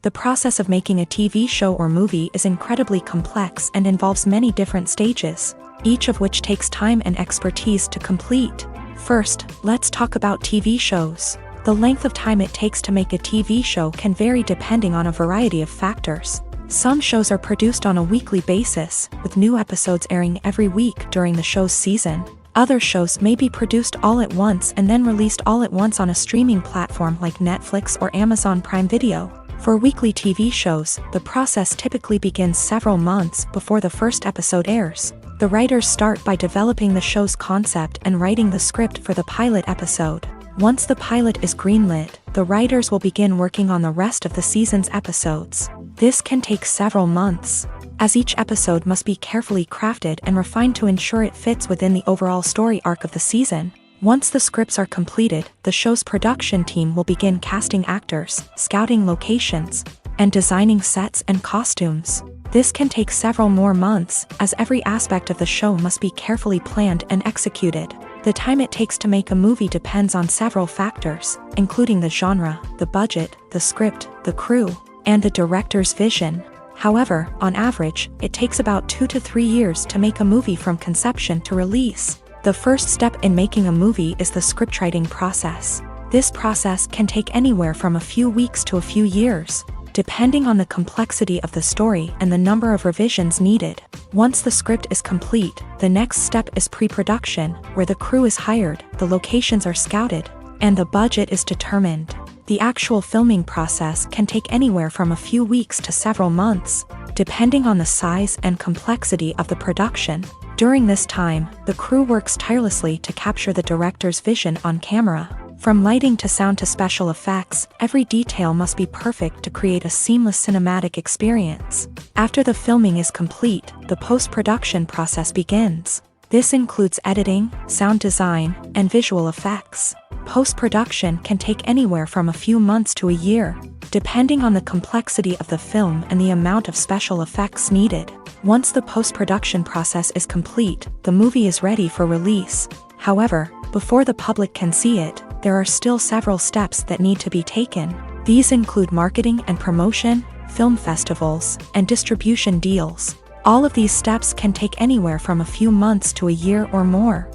The process of making a TV show or movie is incredibly complex and involves many different stages, each of which takes time and expertise to complete. First, let's talk about TV shows. The length of time it takes to make a TV show can vary depending on a variety of factors. Some shows are produced on a weekly basis, with new episodes airing every week during the show's season. Other shows may be produced all at once and then released all at once on a streaming platform like Netflix or Amazon Prime Video. For weekly TV shows, the process typically begins several months before the first episode airs. The writers start by developing the show's concept and writing the script for the pilot episode. Once the pilot is greenlit, the writers will begin working on the rest of the season's episodes. This can take several months, as each episode must be carefully crafted and refined to ensure it fits within the overall story arc of the season. Once the scripts are completed, the show's production team will begin casting actors, scouting locations, and designing sets and costumes. This can take several more months, as every aspect of the show must be carefully planned and executed. The time it takes to make a movie depends on several factors, including the genre, the budget, the script, the crew, and the director's vision. However, on average, it takes about 2 to 3 years to make a movie from conception to release. The first step in making a movie is the scriptwriting process. This process can take anywhere from a few weeks to a few years, depending on the complexity of the story and the number of revisions needed. Once the script is complete, the next step is pre-production, where the crew is hired, the locations are scouted, and the budget is determined. The actual filming process can take anywhere from a few weeks to several months, depending on the size and complexity of the production. During this time, the crew works tirelessly to capture the director's vision on camera. From lighting to sound to special effects, every detail must be perfect to create a seamless cinematic experience. After the filming is complete, the post-production process begins. This includes editing, sound design, and visual effects. Post-production can take anywhere from a few months to a year, depending on the complexity of the film and the amount of special effects needed. Once the post-production process is complete, the movie is ready for release. However, before the public can see it, there are still several steps that need to be taken. These include marketing and promotion, film festivals, and distribution deals. All of these steps can take anywhere from a few months to a year or more.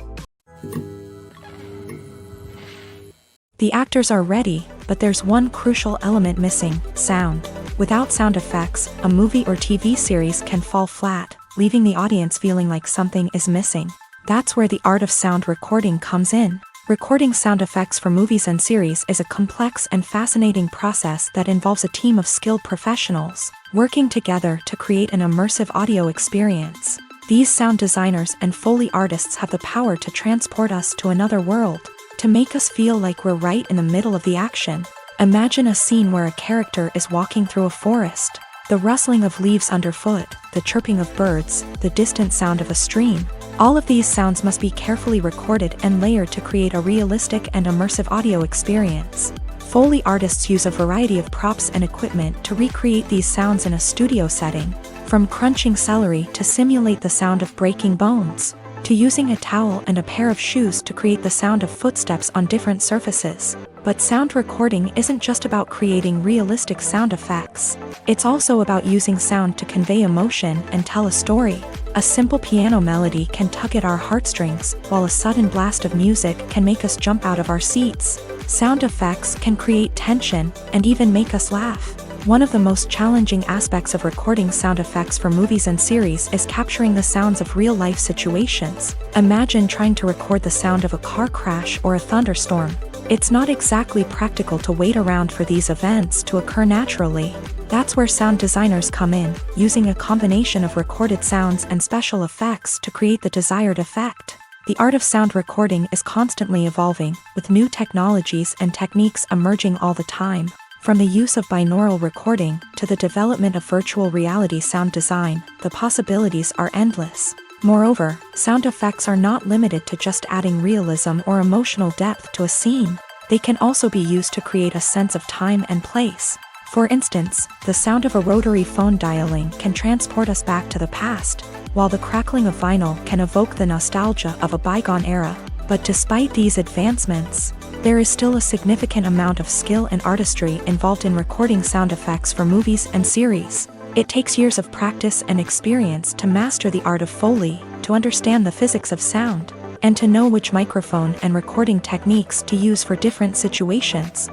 The actors are ready, but there's one crucial element missing: sound. Without sound effects, a movie or TV series can fall flat, leaving the audience feeling like something is missing. That's where the art of sound recording comes in. Recording sound effects for movies and series is a complex and fascinating process that involves a team of skilled professionals working together to create an immersive audio experience. These sound designers and Foley artists have the power to transport us to another world, to make us feel like we're right in the middle of the action. Imagine a scene where a character is walking through a forest. The rustling of leaves underfoot, the chirping of birds, the distant sound of a stream. All of these sounds must be carefully recorded and layered to create a realistic and immersive audio experience. Foley artists use a variety of props and equipment to recreate these sounds in a studio setting, from crunching celery to simulate the sound of breaking bones, to using a towel and a pair of shoes to create the sound of footsteps on different surfaces. But sound recording isn't just about creating realistic sound effects. It's also about using sound to convey emotion and tell a story. A simple piano melody can tug at our heartstrings, while a sudden blast of music can make us jump out of our seats. Sound effects can create tension and even make us laugh. One of the most challenging aspects of recording sound effects for movies and series is capturing the sounds of real-life situations. Imagine trying to record the sound of a car crash or a thunderstorm. It's not exactly practical to wait around for these events to occur naturally. That's where sound designers come in, using a combination of recorded sounds and special effects to create the desired effect. The art of sound recording is constantly evolving, with new technologies and techniques emerging all the time. From the use of binaural recording to the development of virtual reality sound design, the possibilities are endless. Moreover, sound effects are not limited to just adding realism or emotional depth to a scene. They can also be used to create a sense of time and place. For instance, the sound of a rotary phone dialing can transport us back to the past, while the crackling of vinyl can evoke the nostalgia of a bygone era. But despite these advancements, there is still a significant amount of skill and artistry involved in recording sound effects for movies and series. It takes years of practice and experience to master the art of Foley, to understand the physics of sound, and to know which microphone and recording techniques to use for different situations.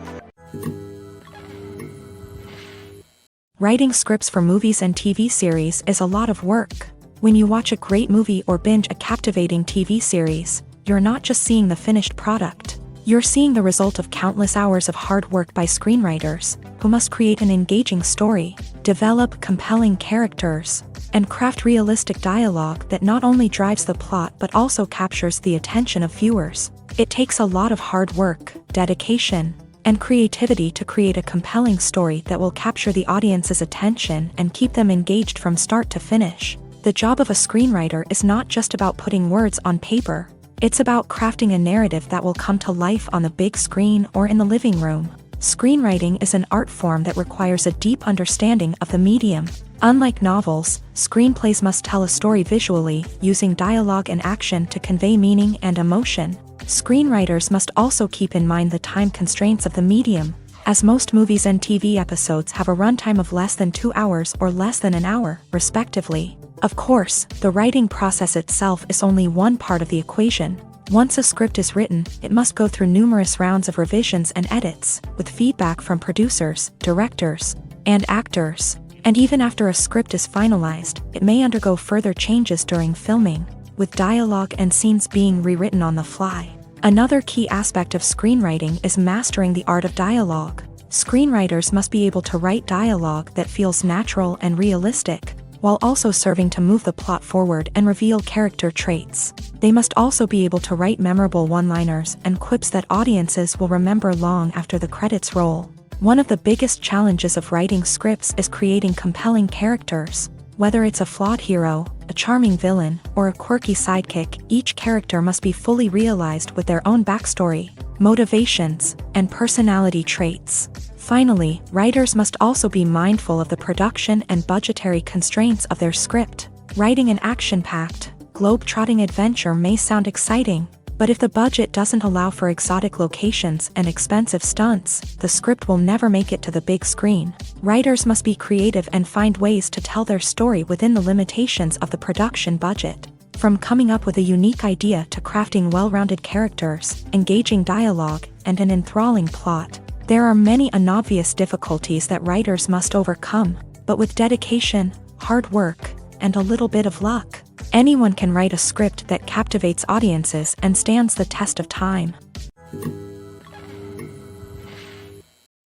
Writing scripts for movies and TV series is a lot of work. When you watch a great movie or binge a captivating TV series, you're not just seeing the finished product. You're seeing the result of countless hours of hard work by screenwriters, who must create an engaging story, develop compelling characters, and craft realistic dialogue that not only drives the plot but also captures the attention of viewers. It takes a lot of hard work, dedication, and creativity to create a compelling story that will capture the audience's attention and keep them engaged from start to finish. The job of a screenwriter is not just about putting words on paper. It's about crafting a narrative that will come to life on the big screen or in the living room. Screenwriting is an art form that requires a deep understanding of the medium. Unlike novels, screenplays must tell a story visually, using dialogue and action to convey meaning and emotion. Screenwriters must also keep in mind the time constraints of the medium, as most movies and TV episodes have a runtime of less than 2 hours or less than an hour, respectively. Of course, the writing process itself is only one part of the equation. Once a script is written, it must go through numerous rounds of revisions and edits, with feedback from producers, directors, and actors. And even after a script is finalized, it may undergo further changes during filming, with dialogue and scenes being rewritten on the fly. Another key aspect of screenwriting is mastering the art of dialogue. Screenwriters must be able to write dialogue that feels natural and realistic, while also serving to move the plot forward and reveal character traits. They must also be able to write memorable one-liners and quips that audiences will remember long after the credits roll. One of the biggest challenges of writing scripts is creating compelling characters. Whether it's a flawed hero, a charming villain, or a quirky sidekick, each character must be fully realized with their own backstory, motivations, and personality traits. Finally, writers must also be mindful of the production and budgetary constraints of their script. Writing an action-packed, globe-trotting adventure may sound exciting, but if the budget doesn't allow for exotic locations and expensive stunts, the script will never make it to the big screen. Writers must be creative and find ways to tell their story within the limitations of the production budget. From coming up with a unique idea to crafting well-rounded characters, engaging dialogue, and an enthralling plot, there are many unobvious difficulties that writers must overcome, but with dedication, hard work, and a little bit of luck, anyone can write a script that captivates audiences and stands the test of time.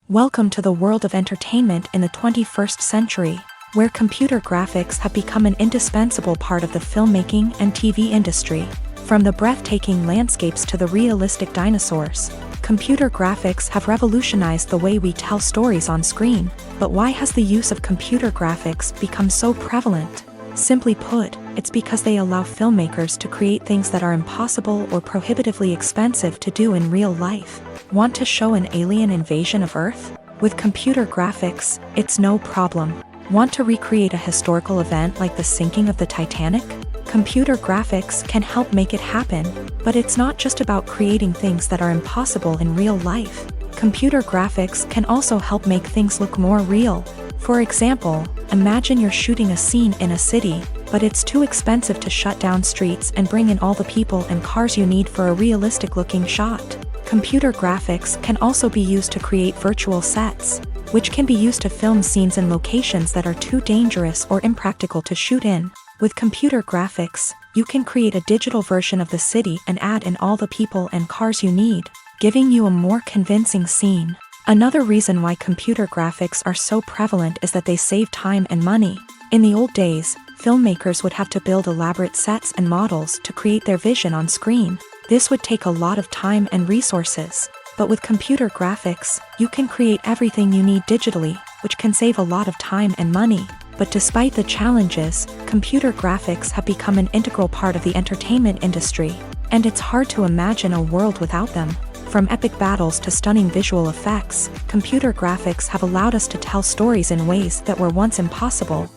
Welcome to the world of entertainment in the 21st century, where computer graphics have become an indispensable part of the filmmaking and TV industry. From the breathtaking landscapes to the realistic dinosaurs, computer graphics have revolutionized the way we tell stories on screen. But why has the use of computer graphics become so prevalent? Simply put, it's because they allow filmmakers to create things that are impossible or prohibitively expensive to do in real life. Want to show an alien invasion of Earth? With computer graphics, it's no problem. Want to recreate a historical event like the sinking of the Titanic? Computer graphics can help make it happen, but it's not just about creating things that are impossible in real life. Computer graphics can also help make things look more real. For example, imagine you're shooting a scene in a city, but it's too expensive to shut down streets and bring in all the people and cars you need for a realistic-looking shot. Computer graphics can also be used to create virtual sets, which can be used to film scenes in locations that are too dangerous or impractical to shoot in. With computer graphics, you can create a digital version of the city and add in all the people and cars you need, giving you a more convincing scene. Another reason why computer graphics are so prevalent is that they save time and money. In the old days, filmmakers would have to build elaborate sets and models to create their vision on screen. This would take a lot of time and resources. But with computer graphics, you can create everything you need digitally, which can save a lot of time and money. But despite the challenges, computer graphics have become an integral part of the entertainment industry, and it's hard to imagine a world without them. From epic battles to stunning visual effects, computer graphics have allowed us to tell stories in ways that were once impossible.